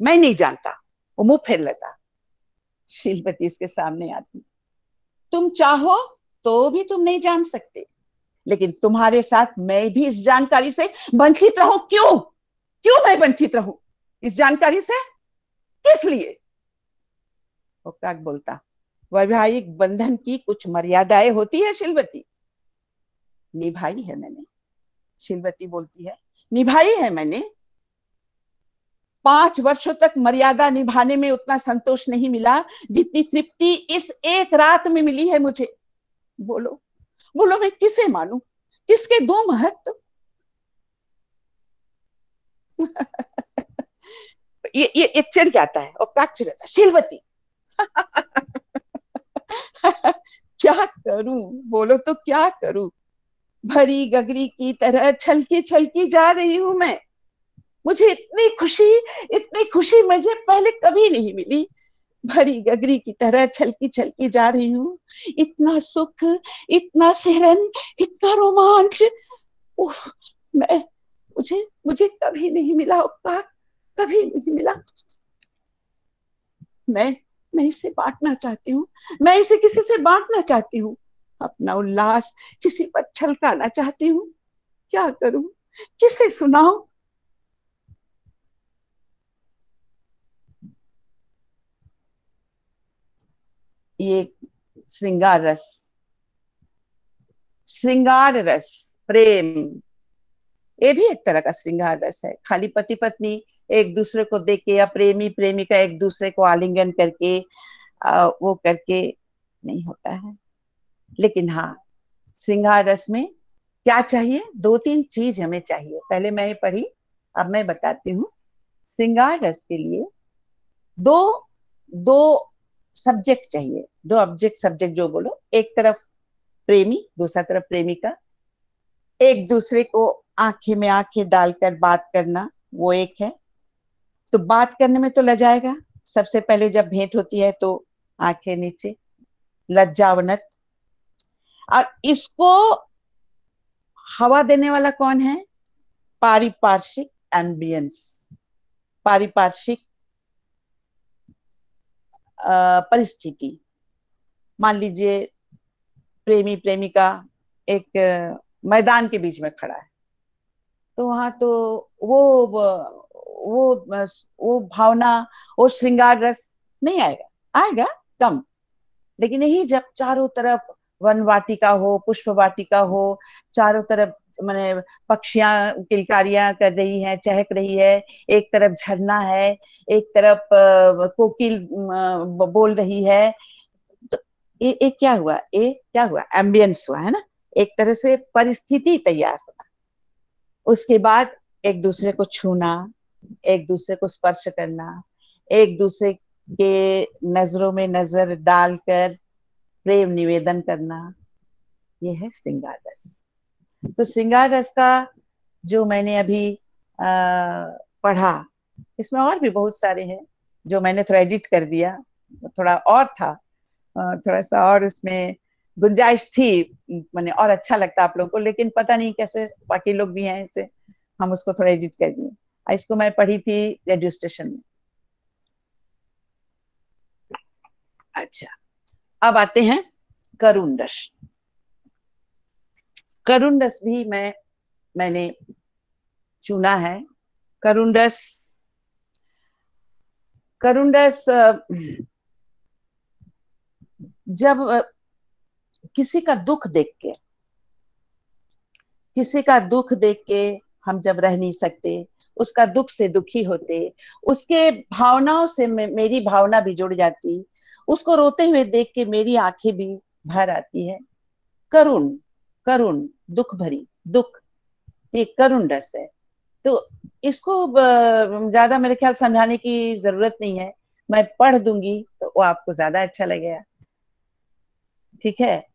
मैं नहीं जानता। वो मुंह फेर लेता। शीलवती इसके सामने आती, तुम चाहो तो भी तुम नहीं जान सकते, लेकिन तुम्हारे साथ मैं भी इस जानकारी से वंचित रहूं। क्यों क्यों मैं वंचित रहूं इस जानकारी से? किस लिए? वो काक बोलता, वैवाहिक बंधन की कुछ मर्यादाएं होती है शीलवती, निभाई है मैंने। शीलवती बोलती है, निभाई है मैंने। 5 वर्षों तक मर्यादा निभाने में उतना संतोष नहीं मिला जितनी तृप्ति इस एक रात में मिली है मुझे। बोलो बोलो, मैं किसे मानूं, किसके दूं महत्व? ये चिढ़ जाता है और काक चिढ़ जाता है, शीलवती क्या करूं, बोलो तो क्या करूं? भरी गगरी की तरह छलकी छलकी जा रही हूं मैं। मुझे इतनी खुशी मुझे पहले कभी नहीं मिली। भरी गगरी की तरह छलकी छलकी जा रही हूँ। इतना सुख, इतना सहरन, इतना रोमांच, ओह, मैं मुझे मुझे कभी नहीं मिला उपकार, कभी नहीं मिला। मैं इसे बांटना चाहती हूँ, मैं इसे किसी से बांटना चाहती हूँ, अपना उल्लास किसी पर छलकाना चाहती हूँ। क्या करूं, किसे सुनाऊं? ये श्रृंगार रस, श्रृंगार रस, प्रेम, ये भी एक तरह का श्रृंगार रस है। खाली पति पत्नी एक दूसरे को देख के या प्रेमी प्रेमिका एक दूसरे को आलिंगन करके वो करके नहीं होता है। लेकिन हाँ, श्रृंगार रस में क्या चाहिए? दो तीन चीज हमें चाहिए। पहले मैं पढ़ी, अब मैं बताती हूँ। श्रृंगार रस के लिए दो दो सब्जेक्ट चाहिए, दो ऑब्जेक्ट सब्जेक्ट जो बोलो। एक तरफ प्रेमी, दूसरा तरफ प्रेमिका, एक दूसरे को आंखें में आंखें डालकर बात करना, वो एक है। तो बात करने में तो लजाएगा, सबसे पहले जब भेंट होती है तो आंखें नीचे, लज्जावनत। और इसको हवा देने वाला कौन है? पारिपार्श्विक एम्बियंस, पारिपार्श्विक परिस्थिति। मान लीजिए प्रेमी प्रेमिका एक मैदान के बीच में खड़ा है, तो वहां तो वो भावना, वो श्रृंगार रस नहीं आएगा, आएगा कम। लेकिन यही जब चारों तरफ वन वाटिका हो, पुष्प वाटिका हो, चारों तरफ माने पक्षियां किलकारियां कर रही हैं, चहक रही है, एक तरफ झरना है, एक तरफ कोकिल बोल रही है, तो ये क्या हुआ? ये क्या हुआ? एम्बियंस हुआ है ना, एक तरह से परिस्थिति तैयार होना। उसके बाद एक दूसरे को छूना, एक दूसरे को स्पर्श करना, एक दूसरे के नजरों में नजर डालकर प्रेम निवेदन करना, ये है श्रृंगार रस। तो श्रृंगार रस का जो मैंने अभी पढ़ा, इसमें और भी बहुत सारे हैं जो मैंने थोड़ा एडिट कर दिया, थोड़ा और था, थोड़ा सा और उसमें गुंजाइश थी, मैंने और अच्छा लगता आप लोगों को, लेकिन पता नहीं कैसे बाकी लोग भी हैं, इसे हम उसको थोड़ा एडिट कर दिए। इसको मैं पढ़ी थी रेडियो स्टेशन में। अच्छा, अब आते हैं करुण रस। करुण रस भी मैंने चुना है। करुण रस जब किसी का दुख देख के, किसी का दुख देख के हम जब रह नहीं सकते, उसका दुख से दुखी होते, उसके भावनाओं से मेरी भावना भी जुड़ जाती, उसको रोते हुए देख के मेरी आंखें भी भर आती है। करुण, करुण, दुख भरी, दुख, ये करुण रस है। तो इसको ज्यादा मेरे ख्याल समझाने की जरूरत नहीं है, मैं पढ़ दूंगी तो वो आपको ज्यादा अच्छा लगेगा। ठीक है?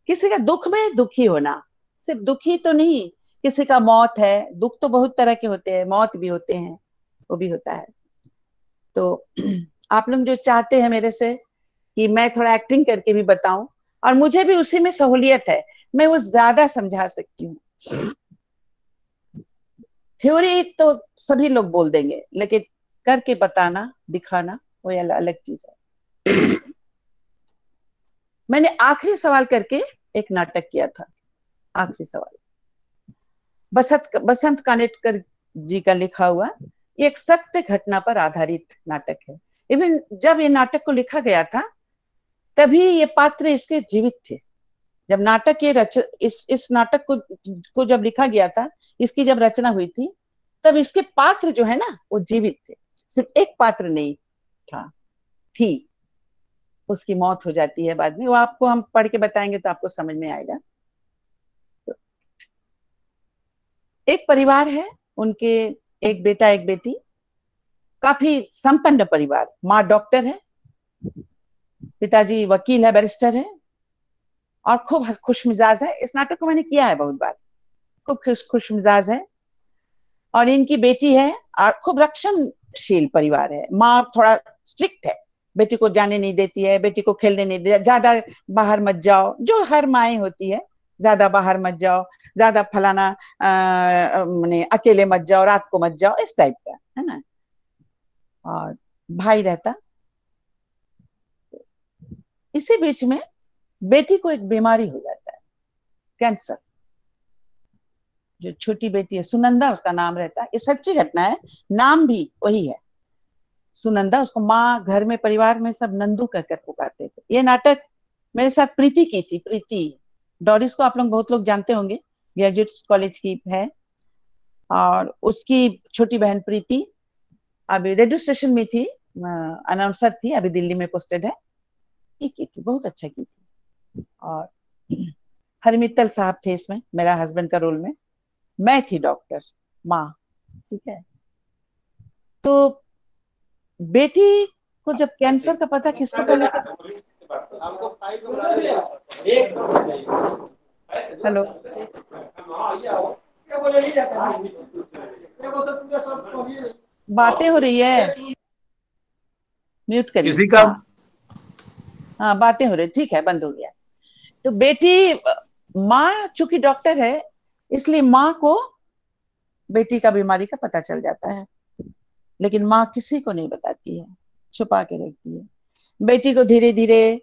किसी का दुख में दुखी होना, सिर्फ दुखी तो नहीं, किसी का मौत है, दुख तो बहुत तरह के होते हैं, मौत भी होते हैं, वो भी होता है। तो आप लोग जो चाहते हैं मेरे से कि मैं थोड़ा एक्टिंग करके भी बताऊं, और मुझे भी उसी में सहूलियत है, मैं वो ज्यादा समझा सकती हूँ। थ्योरी तो सभी लोग बोल देंगे, लेकिन करके बताना, दिखाना, वो अलग चीज है। मैंने आखिरी सवाल करके एक नाटक किया था। आखिरी सवाल बसंत कानेटकर जी का लिखा हुआ, एक सत्य घटना पर आधारित नाटक है। इवन जब ये नाटक को लिखा गया था तभी ये पात्र इसके जीवित थे। जब नाटक इस नाटक को जब लिखा गया था, इसकी जब रचना हुई थी, तब इसके पात्र जो है ना वो जीवित थे। सिर्फ एक पात्र नहीं था, थी, उसकी मौत हो जाती है बाद में, वो आपको हम पढ़ के बताएंगे तो आपको समझ में आएगा। एक परिवार है, उनके एक बेटा एक बेटी, काफी संपन्न परिवार, माँ डॉक्टर है, पिताजी वकील है, बैरिस्टर है, और खूब खुश मिजाज है। इस नाटक को मैंने किया है बहुत बार। खूब खुश मिजाज है, और इनकी बेटी है, और खूब रक्षणशील परिवार है। माँ थोड़ा स्ट्रिक्ट है, बेटी को जाने नहीं देती है, बेटी को खेलने नहीं देती, ज्यादा बाहर मत जाओ, जो हर माए होती है, ज्यादा बाहर मत जाओ, ज्यादा फलाना माने अकेले मत जाओ, रात को मत जाओ, इस टाइप का है ना। और भाई रहता। इसी बीच में बेटी को एक बीमारी हो जाता है, कैंसर। जो छोटी बेटी है सुनंदा उसका नाम रहता है, ये सच्ची घटना है, नाम भी वही है सुनंदा। उसको माँ घर में परिवार में सब नंदू कहकर पुकारते थे। ये नाटक मेरे साथ प्रीति की थी, प्रीति डॉरिस को आप लोग बहुत लोग जानते होंगे, ग्रेजुएट्स कॉलेज की है। और उसकी छोटी बहन प्रीति अभी रेडियो स्टेशन में थी, अनाउंसर थी, अभी दिल्ली में पोस्टेड है। ये की थी, बहुत अच्छा की थी। और हरमित्तल साहब थे इसमें, मेरा हस्बैंड का रोल में। मैं थी डॉक्टर माँ, ठीक है। तो बेटी को जब कैंसर का पता किसको पहले हेलो बातें हो रही है, म्यूट करिए। किसी का हाँ बातें हो रही, ठीक है, बंद हो गया। तो बेटी, माँ चूंकि डॉक्टर है इसलिए माँ को बेटी का बीमारी का पता चल जाता है, लेकिन माँ किसी को नहीं बताती है, छुपा के रखती है। बेटी को धीरे धीरे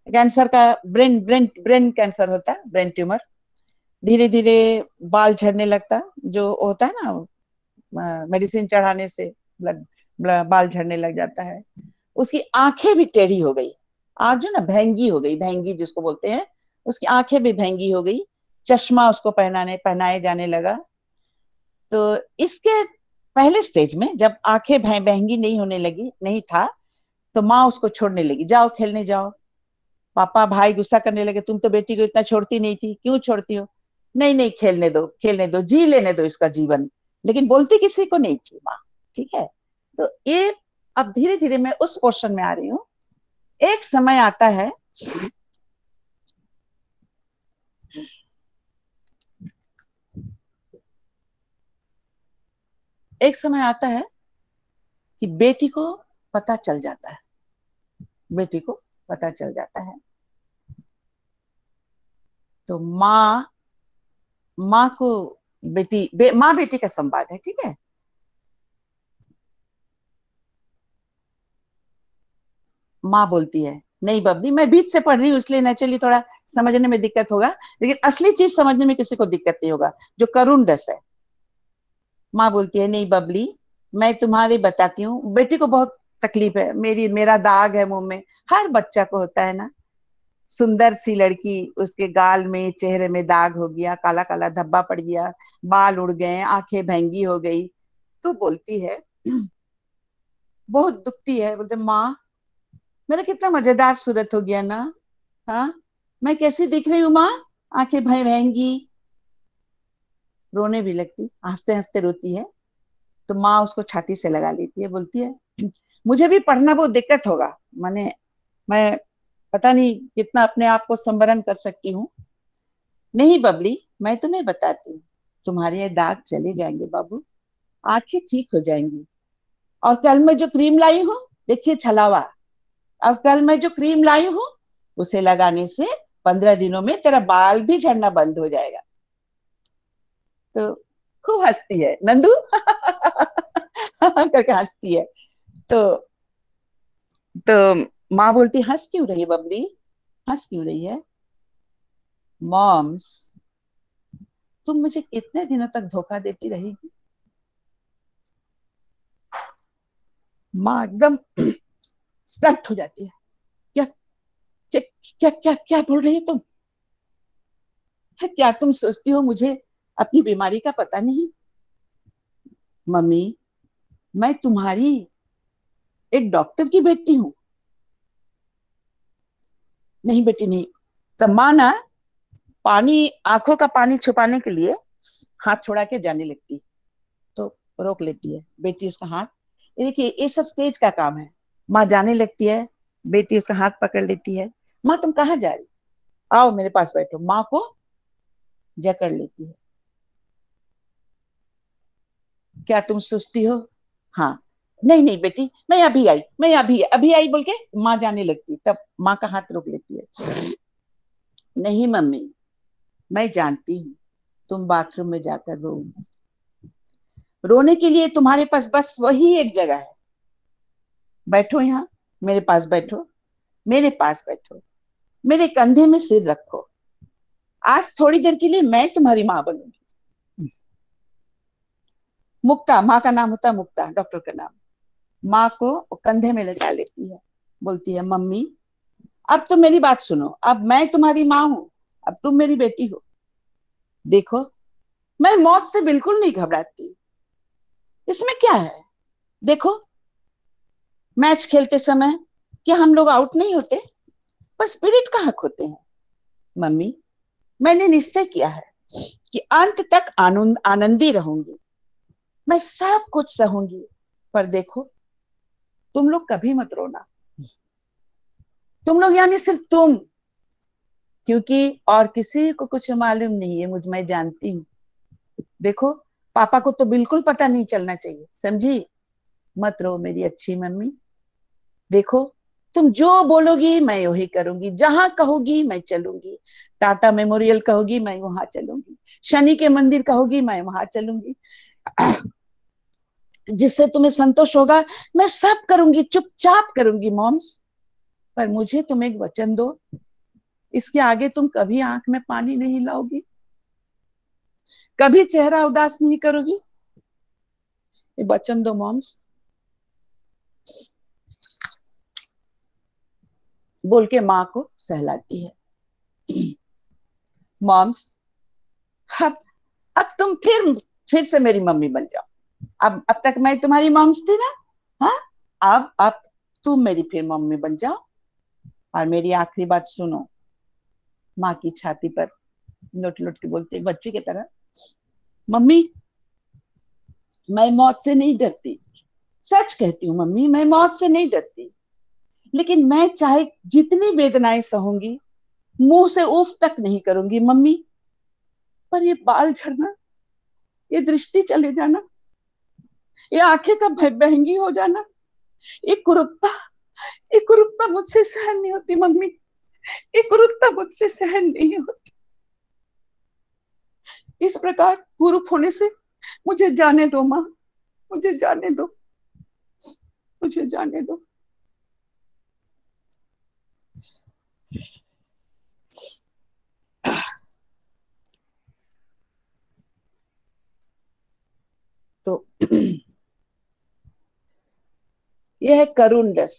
कैंसर का, ब्रेन ब्रेन ब्रेन कैंसर होता है, ब्रेन ट्यूमर, धीरे धीरे बाल झड़ने लगता, जो होता है ना मेडिसिन चढ़ाने से ब्लड बाल झड़ने लग जाता है। उसकी आंखें भी टेढ़ी हो गई, आज जो ना भैंगी हो गई, भैंगी जिसको बोलते हैं, उसकी आंखें भी भैंगी हो गई। चश्मा उसको पहनाए जाने लगा। तो इसके पहले स्टेज में जब आंखें भैंगी नहीं होने लगी, नहीं था, तो माँ उसको छोड़ने लगी, जाओ खेलने जाओ। पापा भाई गुस्सा करने लगे, तुम तो बेटी को इतना छोड़ती नहीं थी, क्यों छोड़ती हो? नहीं नहीं, खेलने दो, खेलने दो, जी लेने दो इसका जीवन। लेकिन बोलती किसी को नहीं थी माँ, ठीक है। तो ये अब धीरे धीरे मैं उस पोर्शन में आ रही हूँ। एक समय आता है, एक समय आता है कि बेटी को पता चल जाता है, बेटी को पता चल जाता है। तो माँ को माँ बेटी का संवाद है, ठीक है। माँ बोलती है, नहीं बबली, मैं बीच से पढ़ रही हूँ इसलिए नेचुरली थोड़ा समझने में दिक्कत होगा, लेकिन असली चीज समझने में किसी को दिक्कत नहीं होगा, जो करुण रस है। माँ बोलती है, नहीं बबली, मैं तुम्हारी बताती हूँ, बेटी को बहुत तकलीफ है, मेरा दाग है मुंह में, हर बच्चा को होता है ना। सुंदर सी लड़की, उसके गाल में चेहरे में दाग हो गया, काला काला धब्बा पड़ गया, बाल उड़ गए, आंखें भैंगी हो गई। तो बोलती है, बहुत दुखती है, बोलते माँ मेरा कितना मजेदार सूरत हो गया ना, हाँ मैं कैसी दिख रही हूँ माँ, आंखें भैंगी। रोने भी लगती, हंसते हंसते रोती है। तो माँ उसको छाती से लगा लेती है, बोलती है मुझे भी पढ़ना बहुत दिक्कत होगा, माने मैं पता नहीं कितना अपने आप को संवरण कर सकती हूँ। नहीं बबली, मैं तुम्हें बताती हूँ, तुम्हारे ये दाग चले जाएंगे बाबू, आंखें ठीक हो जाएंगी। और कल मैं जो क्रीम लाई हूँ, देखिए छलावा, अब कल मैं जो क्रीम लाई हूँ उसे लगाने से 15 दिनों में तेरा बाल भी झड़ना बंद हो जाएगा। तो खूब हंसती है नंदू करके हंसती है। तो माँ बोलती, हंस क्यों रही है बबली, हंस क्यों रही है? मॉम्स, तुम मुझे कितने दिनों तक धोखा देती रहेगी? माँ एकदम स्टंट हो जाती है, क्या क्या क्या क्या क्या बोल रही हो तुम? क्या तुम सोचती हो मुझे अपनी बीमारी का पता नहीं? मम्मी, मैं तुम्हारी एक डॉक्टर की बेटी हूँ। नहीं बेटी नहीं। तो माँ ना पानी, आंखों का पानी छुपाने के लिए हाथ छोड़ा के जाने लगती, तो रोक लेती है बेटी उसका हाथ। ये देखिए, ये सब स्टेज का काम है। माँ जाने लगती है, बेटी उसका हाथ पकड़ लेती है, माँ तुम कहाँ जा रही, आओ मेरे पास बैठो, माँ को जकड़ लेती है। क्या तुम सोचती हो, हाँ नहीं नहीं बेटी, मैं अभी आई बोल के माँ जाने लगती, तब माँ का हाथ रोक लेती है। नहीं मम्मी, मैं जानती हूँ तुम बाथरूम में जाकर रोगी। रोने के लिए तुम्हारे पास बस वही एक जगह है। बैठो यहाँ, मेरे पास बैठो, मेरे पास बैठो, मेरे कंधे में सिर रखो। आज थोड़ी देर के लिए मैं तुम्हारी माँ बनूंगी। मुक्ता, माँ का नाम होता है मुक्ता, डॉक्टर का नाम। माँ को कंधे में लगा लेती है, बोलती है मम्मी अब तुम मेरी बात सुनो, अब मैं तुम्हारी माँ हूं, अब तुम मेरी बेटी हो। देखो, मैं मौत से बिल्कुल नहीं घबराती, इसमें क्या है। देखो, मैच खेलते समय क्या हम लोग आउट नहीं होते, पर स्पिरिट का हक होते हैं। मम्मी, मैंने निश्चय किया है कि अंत तक आनंदी रहूंगी, मैं सब कुछ सहूंगी। पर देखो, तुम लोग कभी मत रोना, तुम लोग यानी सिर्फ तुम, क्योंकि और किसी को कुछ मालूम नहीं है, मैं जानती हूँ। देखो, पापा को तो बिल्कुल पता नहीं चलना चाहिए, समझी। मत रो मेरी अच्छी मम्मी। देखो, तुम जो बोलोगी मैं वही करूंगी, जहां कहोगी मैं चलूंगी। टाटा मेमोरियल कहोगी मैं वहां चलूंगी, शनि के मंदिर कहोगी मैं वहां चलूंगी। जिससे तुम्हें संतोष होगा मैं सब करूंगी, चुपचाप करूंगी मॉम्स। पर मुझे तुम एक वचन दो, इसके आगे तुम कभी आंख में पानी नहीं लाओगी, कभी चेहरा उदास नहीं करोगी। ये वचन दो मॉम्स। बोल के माँ को सहलाती है। मॉम्स, अब अब तुम फिर से मेरी मम्मी बन जाओ। अब तक मैं तुम्हारी मॉम्स थी ना, हाँ, अब तुम मेरी फिर मम्मी बन जाओ। और मेरी आखिरी बात सुनो। माँ की छाती पर लुट लुट के बोलती है बच्चे की तरह, मम्मी मैं मौत से नहीं डरती, सच कहती हूँ मम्मी, मैं मौत से नहीं डरती। लेकिन मैं चाहे जितनी वेदनाएं सहूंगी, मुंह से उफ तक नहीं करूंगी मम्मी। पर ये बाल झड़ना, ये दृष्टि चले जाना, ये आंखें का बहंगी हो जाना, ये कुरूपता, ये कुरूपता मुझसे सहन नहीं होती मम्मी, ये कुरूपता मुझसे सहन नहीं होती। इस प्रकार कुरूप होने से मुझे जाने दो माँ, मुझे जाने दो, मुझे जाने दो। तो यह है करुण रस।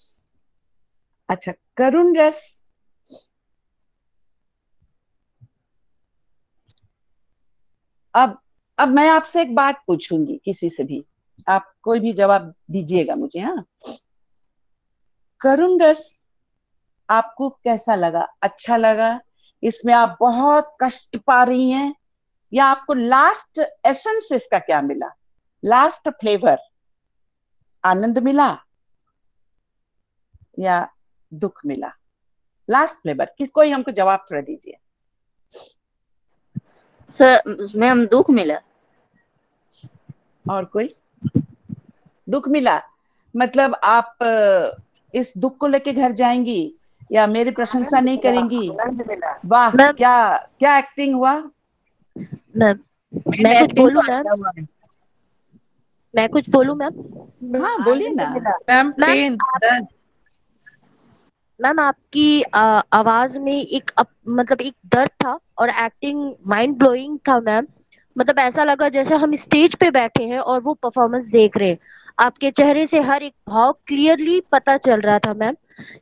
अच्छा, करुण रस अब मैं आपसे एक बात पूछूंगी, किसी से भी, आप कोई भी जवाब दीजिएगा मुझे। हाँ, करुण रस आपको कैसा लगा, अच्छा लगा? इसमें आप बहुत कष्ट पा रही हैं, या आपको लास्ट एसेंस इसका क्या मिला, लास्ट फ्लेवर, आनंद मिला या दुख मिला? लास्ट फ्लेवर कि कोई हमको जवाब थोड़ा दीजिए। सर उसमें हम दुख मिला। और कोई? दुख मिला मतलब आप इस दुख को लेके घर जाएंगी या मेरी प्रशंसा नहीं करेंगी? वाह, क्या क्या एक्टिंग हुआ। मैं कुछ बोलूं मैम? मैं कुछ बोलूं मैम? हाँ बोलिए ना मैम। पेन, दर्द। मैम आपकी आवाज में मतलब एक दर्द था और एक्टिंग माइंड ब्लोइंग था मैम। मतलब ऐसा लगा जैसे हम स्टेज पे बैठे हैं और वो परफॉर्मेंस देख रहे हैं। आपके चेहरे से हर एक भाव क्लियरली पता चल रहा था मैम,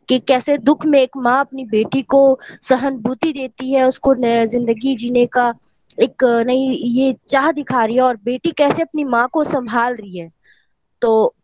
कि कैसे दुख में एक माँ अपनी बेटी को सहानुभूति देती है, उसको जिंदगी जीने का एक नई ये चाह दिखा रही है, और बेटी कैसे अपनी माँ को संभाल रही है। तो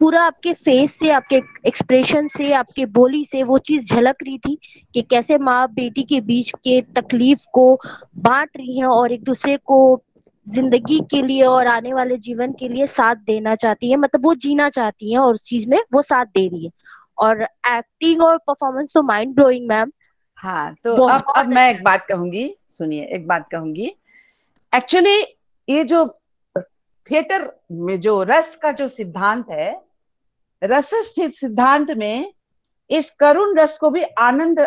पूरा आपके फेस से, आपके एक्सप्रेशन से, आपके बोली से वो चीज झलक रही थी कि कैसे माँ बेटी के बीच के तकलीफ को बांट रही है और एक दूसरे को जिंदगी के लिए और आने वाले जीवन के लिए साथ देना चाहती है, मतलब वो जीना चाहती है और उस चीज में वो साथ दे रही है। और एक्टिंग और परफॉर्मेंस तो माइंड ब्लोइंग मैम। हाँ, तो अब मैं एक बात कहूंगी, सुनिए, एक बात कहूंगी। एक्चुअली ये जो थिएटर में जो रस का जो सिद्धांत है, रस स्थित सिद्धांत में इस करुण रस को भी आनंद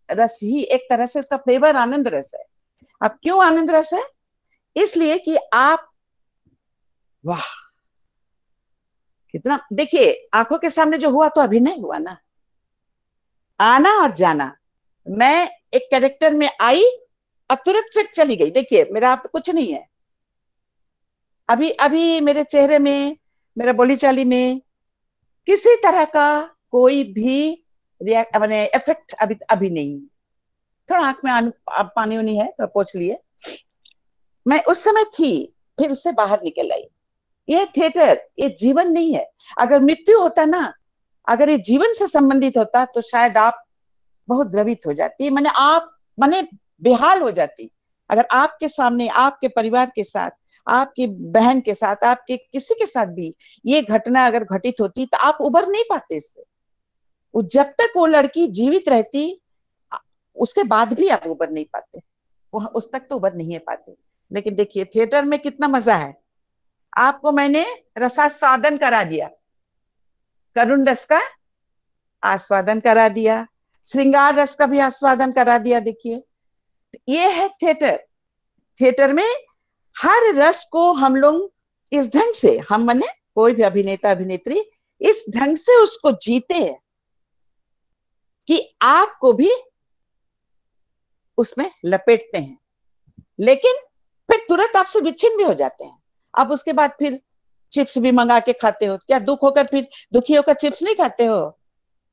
रस ही, एक तरह से इसका फ्लेवर आनंद रस है। अब क्यों आनंद रस है? इसलिए कि आप, वाह कितना, देखिए आंखों के सामने जो हुआ तो अभिनय हुआ ना, आना और जाना। मैं एक कैरेक्टर में आई और तुरंत फिर चली गई। देखिए मेरा आप कुछ नहीं है, अभी अभी मेरे चेहरे में, मेरा बोली चाली में किसी तरह का कोई भी मैंने इफेक्ट अभी अभी नहीं। थोड़ा आंख में पानी उनी है तो पोंछ लिए। मैं उस समय थी, फिर उससे बाहर निकल आई। ये थिएटर, ये जीवन नहीं है। अगर मृत्यु होता ना, अगर ये जीवन से संबंधित होता तो शायद आप बहुत द्रवित हो जाती, मैंने आप माने बेहाल हो जाती। अगर आपके सामने, आपके परिवार के साथ, आपकी बहन के साथ, आपके किसी के साथ भी ये घटना अगर घटित होती तो आप उबर नहीं पाते इससे। जब तक वो लड़की जीवित रहती, उसके बाद भी आप उबर नहीं पाते, उस तक तो उबर नहीं पाते। लेकिन देखिए थिएटर में कितना मजा है। आपको मैंने रसास्वादन करा दिया, करुण रस का आस्वादन करा दिया, श्रृंगार रस का भी आस्वादन करा दिया। देखिए ये है थिएटर। थिएटर में हर रस को हम लोग इस ढंग से, हम माने कोई भी अभिनेता अभिनेत्री इस ढंग से उसको जीते हैं कि आपको भी उसमें लपेटते हैं, लेकिन फिर तुरंत आपसे विच्छिन्न भी हो जाते हैं। आप उसके बाद फिर चिप्स भी मंगा के खाते हो। क्या दुख होकर फिर दुखी होकर चिप्स नहीं खाते हो?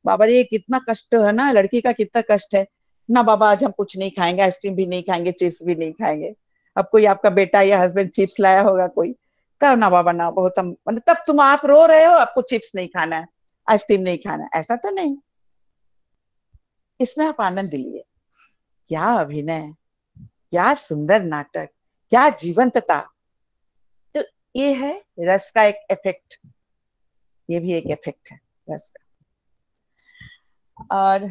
बाबा रे कितना कष्ट है ना, लड़की का कितना कष्ट है ना। बाबा आज हम कुछ नहीं खाएंगे, आइसक्रीम भी नहीं खाएंगे, चिप्स भी नहीं खाएंगे। अब कोई आपका बेटा या हस्बैंड चिप्स लाया होगा कोई, तब ना बाबा ना, बहुत हम मतलब तब तुम आप रो रहे हो, आपको चिप्स नहीं खाना है, आइसक्रीम नहीं खाना है, ऐसा तो नहीं। इसमें आप आनंद लिए। क्या अभिनय, क्या सुंदर नाटक, क्या जीवंतता। तो ये है रस का एक इफेक्ट, ये भी एक इफेक्ट है रस का। और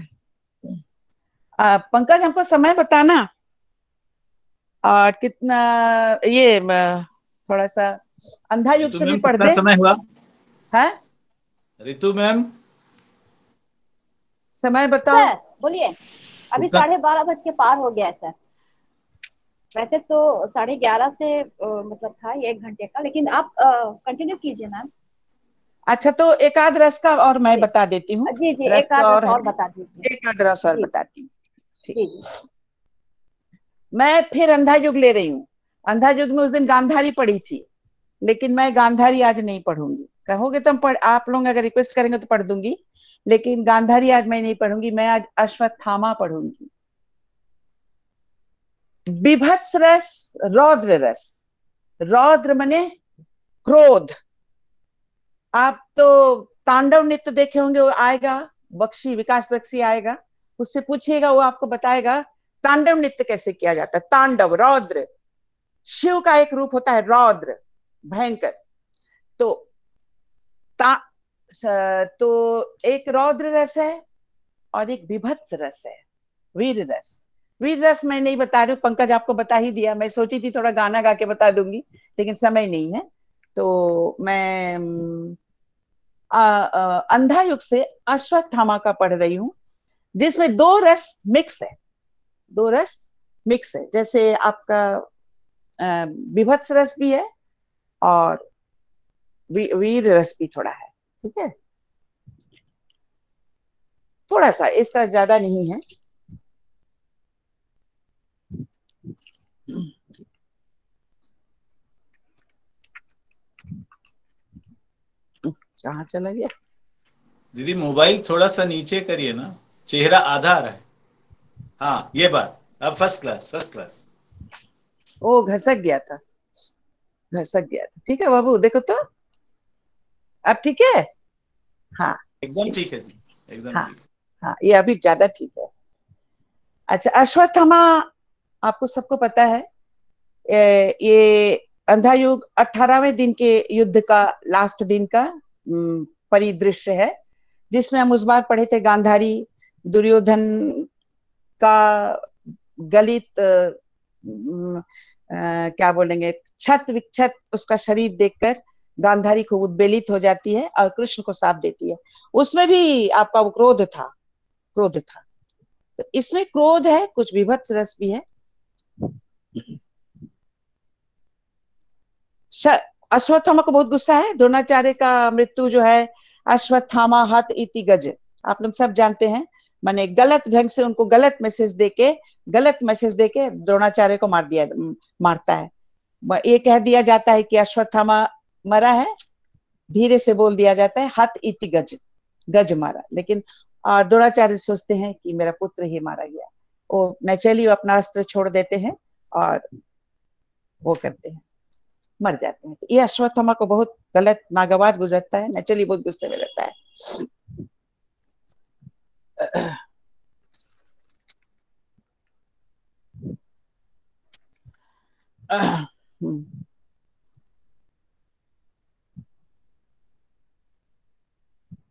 पंकज हमको समय बताना, और कितना ये थोड़ा सा अंधा युग ऋतु से भी मैम पढ़ कितना दे। समय हुआ? है ऋतु मैम समय बताओ। सर बोलिए। अभी कितना? 12:30 के पार हो गया है सर। वैसे तो 11:30 से मतलब था ये 1 घंटे का, लेकिन आप कंटिन्यू कीजिए मैम। अच्छा तो एक आध रस का और मैं जी बता देती हूँ। जी जी, रस एक तो आध और रस है, और बता दीजिए। एक आध रस और जी बताती हूँ। ठीक, जी जी। मैं फिर अंधा युग ले रही हूँ। अंधा युग में उस दिन गांधारी पढ़ी थी, लेकिन मैं गांधारी आज नहीं पढ़ूंगी। कहोगे तो आप लोग अगर रिक्वेस्ट करेंगे तो पढ़ दूंगी, लेकिन गांधारी आज मैं नहीं पढ़ूंगी। मैं आज अश्वत्थामा पढ़ूंगी। विभत्स रस, रौद्र रस। रौद्र मने क्रोध। आप तो तांडव नृत्य देखे होंगे, वो आएगा बख्शी, विकास बख्शी आएगा, उससे पूछिएगा, वो आपको बताएगा तांडव नृत्य कैसे किया जाता है। तांडव, रौद्र, शिव का एक रूप होता है रौद्र, भयंकर। तो ता, तो एक रौद्र रस है और एक विभत्स रस है, वीर रस। वीर रस मैं नहीं बता रही हूँ, पंकज आपको बता ही दिया। मैं सोची थी थोड़ा गाना गा के बता दूंगी, लेकिन समय नहीं है। तो मैं अंधा युग से अश्वत्थामा का पढ़ रही हूँ, जिसमें दो रस मिक्स है। दो रस मिक्स है, जैसे आपका विभत्स रस भी है और वीर रस भी थोड़ा है। ठीक है, थोड़ा सा, इसका ज्यादा नहीं है। कहाँ चला गया? दीदी मोबाइल थोड़ा सा नीचे करिए ना, चेहरा आधा आ रहा है। हाँ ये बात, अब फर्स्ट क्लास फर्स्ट क्लास। ओ घसक गया था, घसक गया था। ठीक है बाबू, देखो तो अब ठीक है। हाँ एकदम ठीक, ठीक है जी, एकदम हाँ ठीक है। हाँ, ये अभी ज्यादा ठीक है। अच्छा, अश्वत्थामा आपको सबको पता है। ये अंधा युग 18वें दिन के युद्ध का, लास्ट दिन का परिदृश्य है, जिसमें हम उस बार पढ़े थे गांधारी दुर्योधन का गलित क्या बोलेंगे, छत विक्षत उसका शरीर देखकर गांधारी खूब उद्वेलित हो जाती है और कृष्ण को साथ देती है। उसमें भी आपका वो क्रोध था, क्रोध था। तो इसमें क्रोध है, कुछ विभत्स रस भी है। अश्वत्थामा को बहुत गुस्सा है, द्रोणाचार्य का मृत्यु जो है अश्वत्थामा हत इति गज, आप लोग सब जानते हैं। माने गलत ढंग से उनको गलत मैसेज देके द्रोणाचार्य को मारता है। ये कह दिया जाता है कि अश्वत्थामा मरा है, धीरे से बोल दिया जाता है हत इति गज, गज मारा, लेकिन द्रोणाचार्य सोचते हैं कि मेरा पुत्र ही मारा गया। वो नेचुरली अपना अस्त्र छोड़ देते हैं और वो करते हैं, मर जाते हैं। तो ये अश्वत्थामा को बहुत गलत नागवार गुजरता है, नेचुरली बहुत गुस्से में रहता है।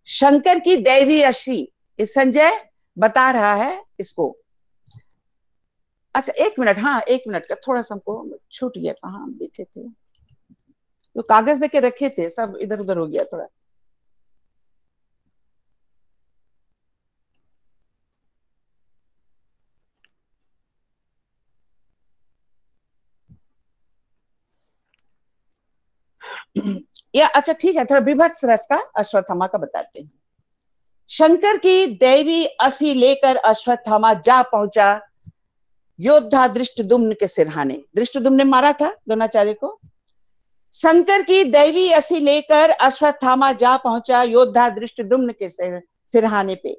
शंकर की दैवी अशी, इस संजय बता रहा है इसको। अच्छा एक मिनट, हाँ एक मिनट का थोड़ा सा हमको छूट गया, कहाँ हम देखे थे, जो कागज देके रखे थे सब इधर उधर हो गया थोड़ा। या अच्छा ठीक है, थोड़ा विभत्स रस का अश्वत्थामा का बताते हैं। शंकर की दैवी असी लेकर अश्वत्थामा जा पहुंचा योद्धा दृष्टद्युम्न के सिरहाने। दृष्टद्युम्न ने मारा था द्रोणाचार्य को। शंकर की दैवी असी लेकर अश्वत्थामा जा पहुंचा योद्धा दृष्टद्युम्न के सिरहाने पे।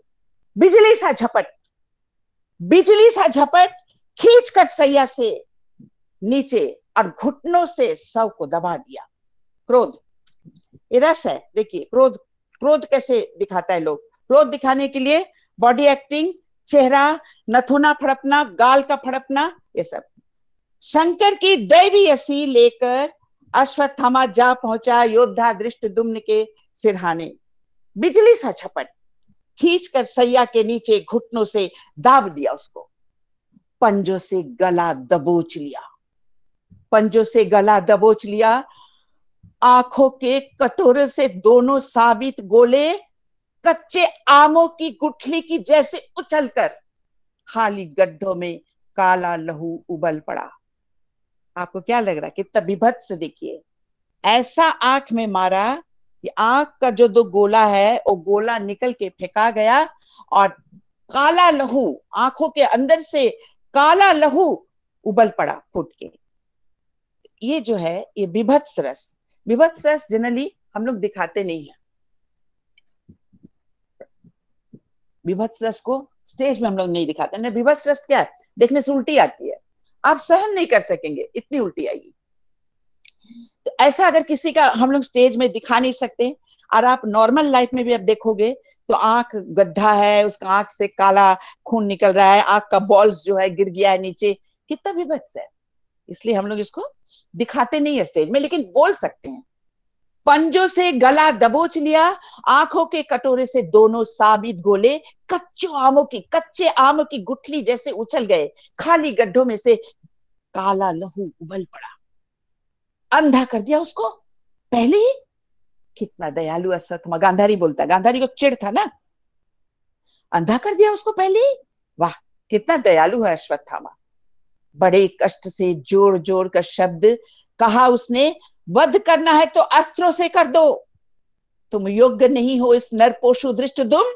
बिजली सा झपट खींच कर सैया से नीचे और घुटनों से शव को दबा दिया। क्रोध, ये रस है। देखिए क्रोध कैसे दिखाता है लोग। क्रोध दिखाने के लिए बॉडी एक्टिंग, चेहरा, नथुना फड़पना, गाल का फड़पना, ये सब। शंकर की दैवी असी लेकर अश्वत्थामा जा पहुंचा योद्धा दृष्टद्युम्न के सिरहाने। बिजली सा झपट खींच कर सैया के नीचे घुटनों से दाब दिया उसको। पंजों से गला दबोच लिया। आंखों के कटोरे से दोनों साबित गोले कच्चे आमों की गुठली की जैसे उछलकर खाली गड्ढों में काला लहू उबल पड़ा। आपको क्या लग रहा है, कितना विभत्स देखिए। ऐसा आंख में मारा कि आंख का जो दो गोला है वो गोला निकल के फेंका गया और काला लहू, आंखों के अंदर से काला लहू उबल पड़ा फूट के। ये जो है ये विभत्स रस जनरली हम लोग दिखाते नहीं है। विभत्स रस को स्टेज में हम लोग नहीं दिखाते ना। विभत्स रस क्या है, देखने से उल्टी आती है, आप सहन नहीं कर सकेंगे, इतनी उल्टी आएगी। तो ऐसा अगर किसी का हम लोग स्टेज में दिखा नहीं सकते, और आप नॉर्मल लाइफ में भी आप देखोगे तो आंख गड्ढा है, उसका आंख से काला खून निकल रहा है, आंख का बॉल्स जो है गिर गया है नीचे, कितना विभत्स है। इसलिए हम लोग इसको दिखाते नहीं है स्टेज में, लेकिन बोल सकते हैं। पंजों से गला दबोच लिया, आंखों के कटोरे से दोनों साबित गोले कच्चे आमों की गुठली जैसे उछल गए, खाली गड्ढों में से काला लहू उबल पड़ा। अंधा कर दिया उसको पहले ही। कितना दयालु अश्वत्थामा, गांधारी बोलता, गांधारी को चिढ़ था ना, अंधा कर दिया उसको पहले ही। वाह कितना दयालु है अश्वत्थामा। बड़े कष्ट से जोर जोर का शब्द कहा उसने, वध करना है तो अस्त्रों से कर दो। तुम योग्य नहीं हो इस नरपोशु दृष्टद्युम्न,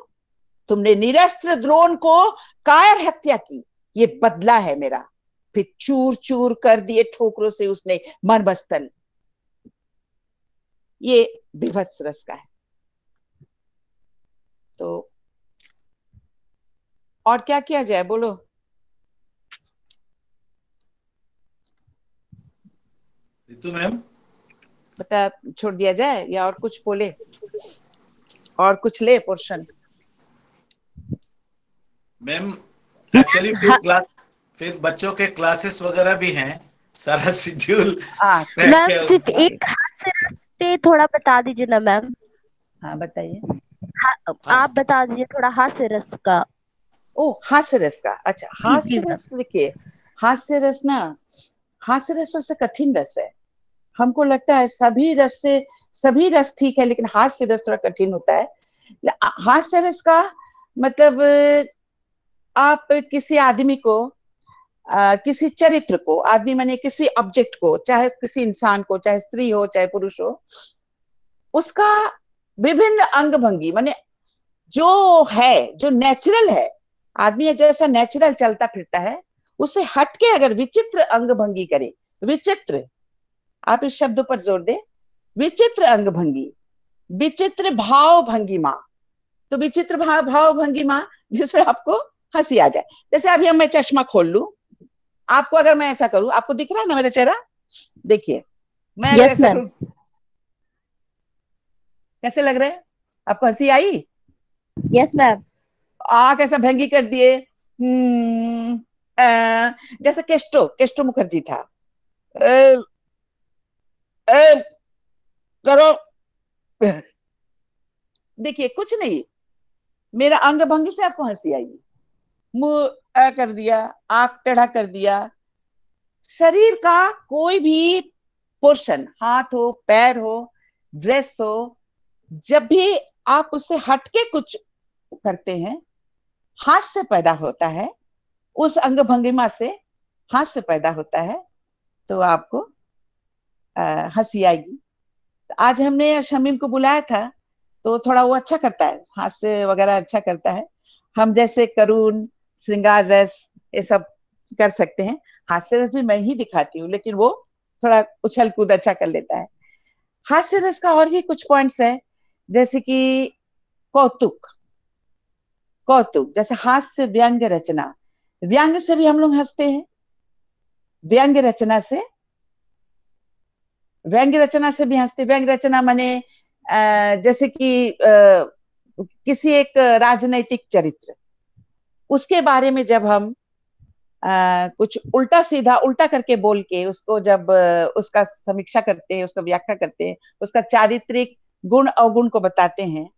तुमने निरस्त्र द्रोण को कायर हत्या की, ये बदला है मेरा। फिर चूर चूर कर दिए ठोकरों से उसने मर्मस्थल। ये विभत्स रस का है। तो और क्या किया जाए, बोलो। रितु मैम बता, छोड़ दिया जाए या और कुछ बोले, और कुछ ले पोर्शन। मैम एक्चुअली फिर बच्चों के क्लासेस वगैरह भी हैं, सारा शेड्यूल। मैम सिर्फ एक हास्य रस पे थोड़ा बता दीजिए ना मैम। हाँ बताइए। आप बता दीजिए थोड़ा हास्य रस का। ओ हास्य रस का, अच्छा हास्य रस देखिए, हास्य रस ना, हास्य रस सबसे कठिन रस है। हमको लगता है सभी रस से सभी रस ठीक है, लेकिन हास्य रस थोड़ा कठिन होता है। हास्य रस का मतलब आप किसी आदमी को किसी चरित्र को, आदमी माने किसी ऑब्जेक्ट को, चाहे किसी इंसान को, चाहे स्त्री हो चाहे पुरुष हो, उसका विभिन्न अंग भंगी माने जो है, जो नेचुरल है, आदमी जैसा नेचुरल चलता फिरता है, उससे हटके अगर विचित्र अंग भंगी करे, विचित्र, आप इस शब्द पर जोर दे, विचित्र अंग भंगी, विचित्र भाव भंगिमा। तो विचित्र भाव भंगिमा जिसमें आपको हंसी आ जाए। जैसे अभी मैं चश्मा खोल लूं, आपको अगर मैं ऐसा करूं, आपको दिख रहा है ना मेरा चेहरा? देखिए मैं अगर ऐसा करूं, कैसे लग रहा है आपको? हंसी आई? Yes ma'am. कैसा भंगी कर दिए, जैसे केस्टो मुखर्जी था, करो। देखिए कुछ नहीं, मेरा अंग भंगी से आपको हंसी आई, मुंह कर दिया, आंख टेढ़ा कर दिया, शरीर का कोई भी पोर्शन, हाथ हो, पैर हो, ड्रेस हो, जब भी आप उससे हटके कुछ करते हैं, हास्य पैदा होता है, उस अंग भंगिमा से हास्य पैदा होता है, तो आपको हंसी आएगी। तो आज हमने शमीम को बुलाया था, तो थोड़ा वो अच्छा करता है, हास्य वगैरह अच्छा करता है। हम जैसे करुण, श्रृंगार रस, ये सब कर सकते हैं। हास्य रस भी मैं ही दिखाती हूँ, लेकिन वो थोड़ा उछल कूद अच्छा कर लेता है। हास्य रस का और भी कुछ पॉइंट्स है, जैसे कि कौतुक, जैसे हास्य व्यंग रचना, व्यंग से भी हम लोग हंसते हैं, व्यंग रचना से भी हंसते। व्यंग रचना माने जैसे कि किसी एक राजनैतिक चरित्र, उसके बारे में जब हम कुछ उल्टा सीधा उल्टा करके बोल के उसको जब उसका समीक्षा करते हैं, उसका व्याख्या करते हैं, उसका चारित्रिक गुण अवगुण को बताते हैं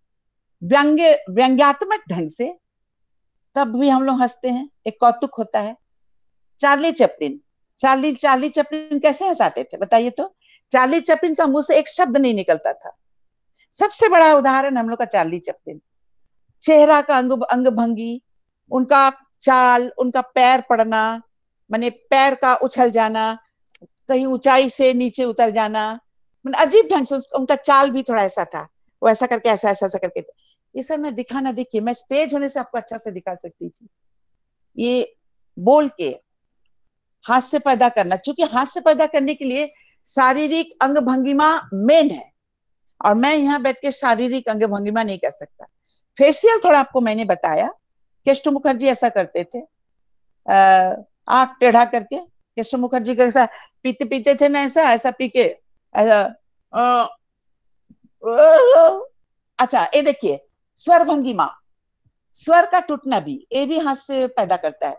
व्यंग्यात्मक ढंग से, तब भी हम लोग हंसते हैं, एक कौतुक होता है। चार्ली चैपलिन कैसे हंसाते थे बताइए तो? चार्ली चैपलिन का मुंह से एक शब्द नहीं निकलता था। सबसे बड़ा उदाहरण हम लोग का चार्ली चैपलिन। चेहरा का अंग भंगी, उनका चाल, उनका पैर पड़ना, माने पैर का उछल जाना, कहीं ऊंचाई से नीचे उतर जाना, माने अजीब ढंग से उनका चाल भी थोड़ा ऐसा था, वो ऐसा करके ऐसा करके। ये सब ना दिखाना, देखिए मैं स्टेज होने से आपको अच्छा से दिखा सकती थी, ये बोल के हास्य पैदा करना, क्योंकि हास्य पैदा करने के लिए शारीरिक अंग भंगिमा मेन है, और मैं यहाँ बैठ के शारीरिक अंग भंगिमा नहीं कर सकता। फेशियल थोड़ा आपको मैंने बताया, केस्टो मुखर्जी ऐसा करते थे, आंख टेढ़ा करके। केस्टो मुखर्जी कैसा पीते पीते थे ना, ऐसा पी के ऐसा। अच्छा ये देखिए स्वर भंगिमा, स्वर का टूटना भी, ये भी हास्य पैदा करता है।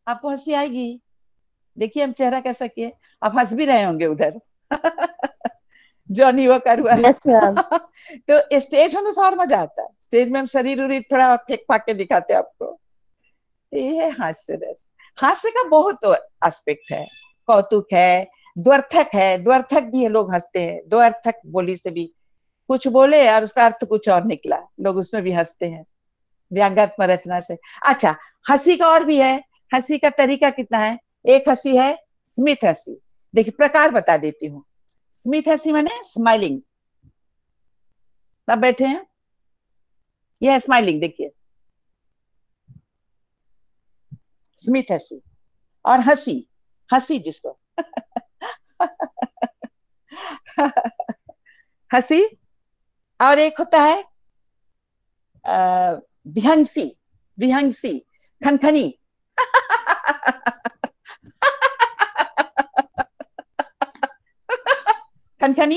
आपको हंसी आएगी? देखिए हम चेहरा कैसा किए, आप हंस भी रहे होंगे उधर। जॉनी वॉकर हुआ है। Yes ma'am. तो स्टेज होने से और मजा आता है, स्टेज में हम शरीर उरीर थोड़ा फेंक फाक के दिखाते हैं आपको। ये है हास्य रस। हास्य का बहुत एस्पेक्ट है, कौतुक है, द्वर्थक है, द्वर्थक भी है, लोग हंसते हैं द्वर्थक बोली से भी, कुछ बोले और उसका अर्थ कुछ और निकला, लोग उसमें भी हंसते हैं व्यंग्यात्मक रचना से। अच्छा हंसी का और भी है, हंसी का तरीका कितना है। एक हंसी है स्मिथ हंसी, देखिए प्रकार बता देती हूँ। स्मिथ हंसी माने स्माइलिंग, तब बैठे हैं, यह है स्माइलिंग, देखिए स्मिथ हंसी। और हंसी जिसको हंसी। और एक होता है विहंगसी, खनखनी। खनखनी।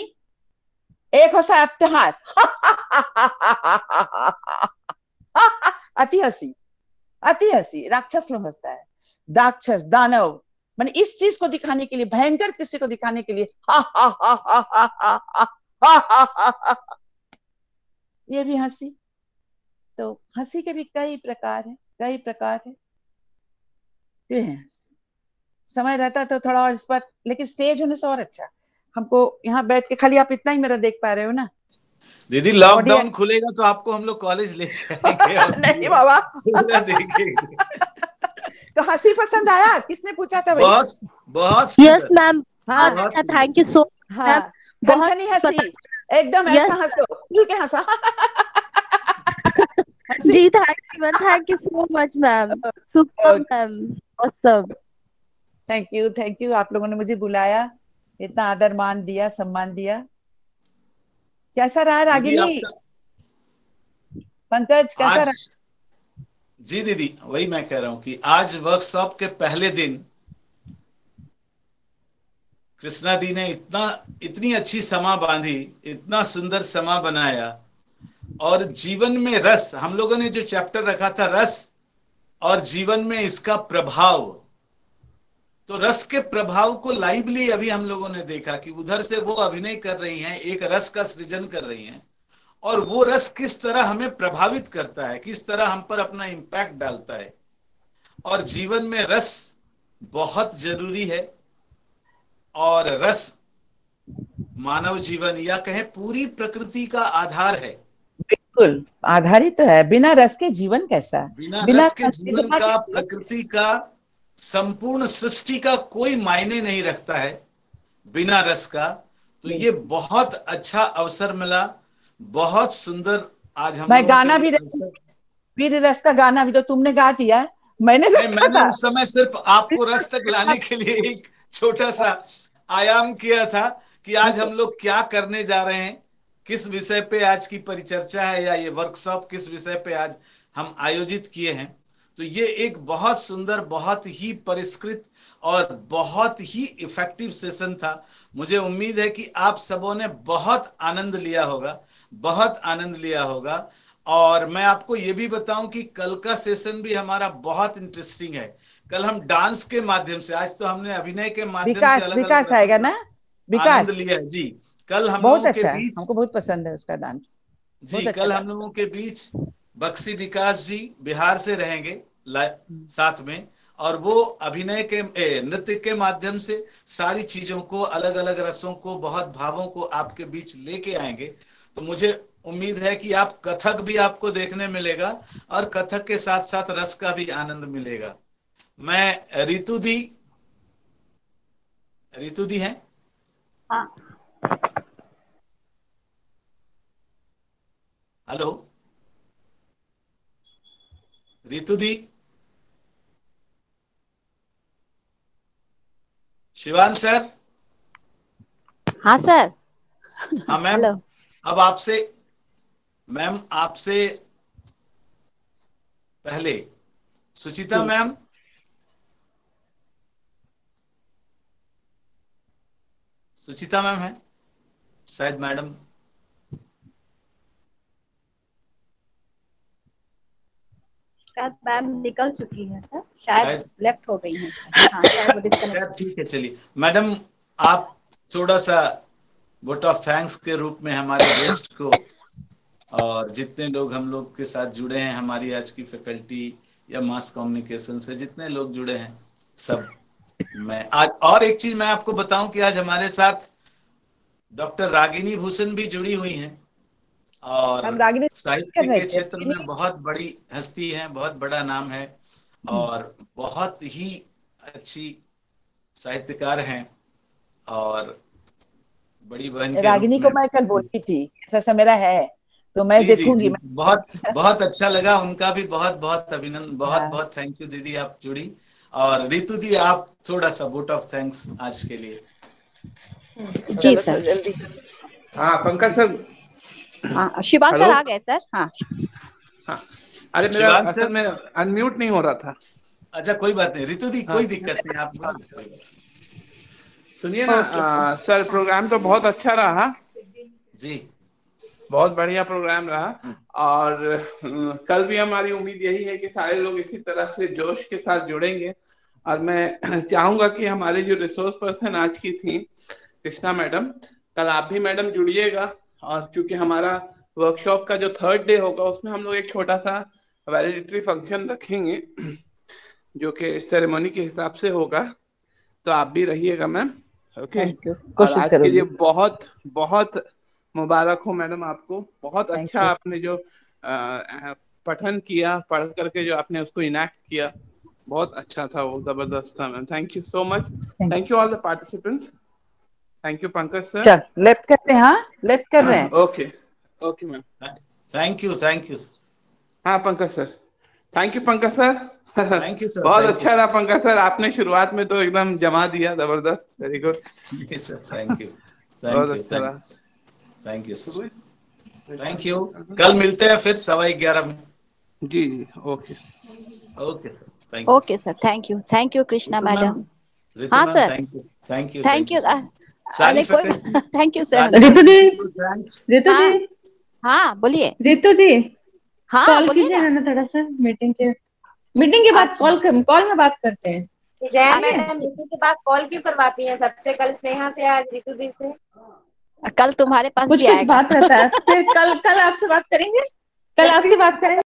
एक होता है अट्टहास। अति हंसी राक्षस लोग हंसता है, राक्षस दानव, माने इस चीज को दिखाने के लिए, भयंकर किसी को दिखाने के लिए हा हा हा हा हा हा हा हा हा, ये भी हंसी। तो हंसी के भी कई प्रकार है, कई प्रकार है। ये है, समय रहता तो थोड़ा और इस पर, लेकिन स्टेज होने से और अच्छा। हमको यहाँ बैठ के खाली आप इतना ही मेरा देख पा रहे हो ना। दीदी लॉकडाउन खुलेगा तो आपको हम लोग कॉलेज लेके आएंगे और नहीं बाबा पूरा देखेंगे। तो हंसी पसंद आया? किसने पूछा था भाई? बहुत बहुत यस मैम, हाँ अच्छा, थैंक यू सो हाँ, बहुत खनखनी हंसी, एकदम ऐसा हंसो, खुल के हंसा। जी thank you so much ma'am, super ma'am, awesome. Thank you आप लोगों ने मुझे बुलाया, इतना आदर मान दिया, सम्मान दिया। कैसा रहा रागिनी? पंकज कैसा रहा? जी दीदी, वही मैं कह रहा हूं कि आज वर्कशॉप के पहले दिन कृष्णा दी ने इतनी अच्छी समा बांधी, इतना सुंदर समा बनाया। और जीवन में रस, हम लोगों ने जो चैप्टर रखा था रस और जीवन में इसका प्रभाव, तो रस के प्रभाव को लाइवली अभी हम लोगों ने देखा कि उधर से वो अभिनय कर रही हैं, एक रस का सृजन कर रही हैं, और वो रस किस तरह हमें प्रभावित करता है, किस तरह हम पर अपना इम्पैक्ट डालता है। और जीवन में रस बहुत जरूरी है, और रस मानव जीवन या कहें पूरी प्रकृति का आधार है। बिल्कुल आधारित तो है, बिना रस के जीवन कैसा? बिना रस के जीवन का, प्रकृति का, संपूर्ण सृष्टि का कोई मायने नहीं रखता है बिना रस का। तो ये बहुत अच्छा अवसर मिला, बहुत सुंदर आज हम मैं गाना भी, वीर रस का गाना भी तो तुमने गा दिया, मैंने उस समय सिर्फ आपको रस तक लाने के लिए एक छोटा सा आयाम किया था कि आज हम लोग क्या करने जा रहे हैं, किस विषय पे आज की परिचर्चा है, या ये वर्कशॉप किस विषय पे आज हम आयोजित किए हैं। तो ये एक बहुत सुंदर, बहुत ही परिष्कृत और बहुत ही इफेक्टिव सेशन था। मुझे उम्मीद है कि आप सबों ने बहुत आनंद लिया होगा, बहुत आनंद लिया होगा। और मैं आपको ये भी बताऊं कि कल का सेशन भी हमारा बहुत इंटरेस्टिंग है। कल हम डांस के माध्यम से, आज तो हमने अभिनय के माध्यम से अलग विकास आएगा ना, आनंद लिया है। जी, कल हम बहुत लोगों अच्छा के बीच, हमको बहुत पसंद है उसका डांस। जी कल हम लोगों के बीच बक्सी विकास जी बिहार से रहेंगे साथ में, और वो अभिनय के नृत्य के माध्यम से सारी चीजों को, अलग अलग रसों को, बहुत भावों को आपके बीच लेके आएंगे। तो मुझे उम्मीद है कि आप कथक भी आपको देखने मिलेगा, और कथक के साथ साथ रस का भी आनंद मिलेगा। मैं रितु दी हैं? हाँ। हेलो रितु दी, शिवान सर। हाँ सर। हाँ मैम, अब आपसे पहले सुचिता मैम, सुचिता मैम है शायद, मैडम शायद मैम निकल चुकी है सर, शायद लेफ्ट हो गई है। हाँ शायद वो डिस्कनेक्ट। ठीक है, चलिए मैडम, आप थोड़ा सा वोट ऑफ थैंक्स के रूप में हमारे गेस्ट को, और जितने लोग हम लोग के साथ जुड़े हैं, हमारी आज की फैकल्टी या मास कम्युनिकेशन से जितने लोग जुड़े हैं सब, मैं आज, और एक चीज मैं आपको बताऊं कि आज हमारे साथ डॉक्टर रागिनी भूषण भी जुड़ी हुई हैं, और साहित्य के क्षेत्र में बहुत बड़ी हस्ती है, बहुत बड़ा नाम है, और बहुत ही अच्छी साहित्यकार हैं। और बड़ी बहन रागिनी को मैं कल बोली थी ऐसा मेरा है, तो मैं देखूंगी। बहुत बहुत अच्छा लगा, उनका भी बहुत बहुत अभिनंदन, बहुत बहुत थैंक यू दीदी, आप जुड़ी। और रितु दी, आप थोड़ा सा वोट ऑफ थैंक्स आज के लिए। जी सर। हाँ पंकज सर। हाँ शिवान सर आ गए सर। हाँ हाँ, अरे मेरा असल में अनम्यूट नहीं हो रहा था। अच्छा कोई बात नहीं रितु दी, कोई दिक्कत नहीं, आप सुनिए ना सर, प्रोग्राम तो बहुत अच्छा रहा जी, बहुत बढ़िया प्रोग्राम रहा। और कल भी हमारी उम्मीद यही है कि सारे लोग इसी तरह से जोश के साथ जुड़ेंगे। और मैं चाहूंगा कि हमारे जो रिसोर्स पर्सन आज की थी कृष्णा मैडम, कल आप भी मैडम जुड़िएगा। और क्योंकि हमारा वर्कशॉप का जो 3rd डे होगा उसमें हम लोग एक छोटा सा वैलिडिटरी फंक्शन रखेंगे जो कि सेरेमनी के हिसाब से होगा, तो आप भी रहिएगा मैम। ओके, थैंक यू, और कोशिश आज के लिए करूंगी। बहुत बहुत मुबारक हो मैडम आपको। बहुत Thank अच्छा you. आपने जो पठन किया, पढ़ करके जो आपने उसको इनैक्ट किया, बहुत अच्छा था वो, जबरदस्त था ma'am. Thank you so much. Thank you all the participants. Thank you Pankaj sir. चल लेफ्ट करते हैं, हाँ लेफ्ट कर रहे हैं। Okay okay ma'am. Thank you हाँ Pankaj sir, thank you Pankaj sir. Thank you sir, बहुत थैंक अच्छा रहा पंकज सर, आपने शुरुआत में तो एकदम जमा दिया, जबरदस्त, very good. You sir, thank you बहुत थैंक यू अच्छा रहा। Thank you sir, thank you. कल मिलते हैं फिर 11:15 में। जी जी, okay okay sir, thank you. Okay sir, thank you Krishna madam. हाँ sir, thank you thank you. Sorry अरे कोई, faculty, thank you sir. Ritu दी, थैंक्स। रितु हाँ दी, हाँ बोलिए। रितु दी, हाँ कॉल बोलिए कीजिए ना। ना थोड़ा सा मीटिंग के बाद अच्छा कॉल में बात करते हैं। जय अच्छा मैडम, ऋतु के बाद कॉल क्यों करवाती हैं सबसे? कल स्नेहा से, आज ऋतु दी से। कल तुम्हारे पास कुछ भी कुछ आएगा। बात रहता है, फिर कल आपसे बात करेंगे, कल आपसे बात करेंगे।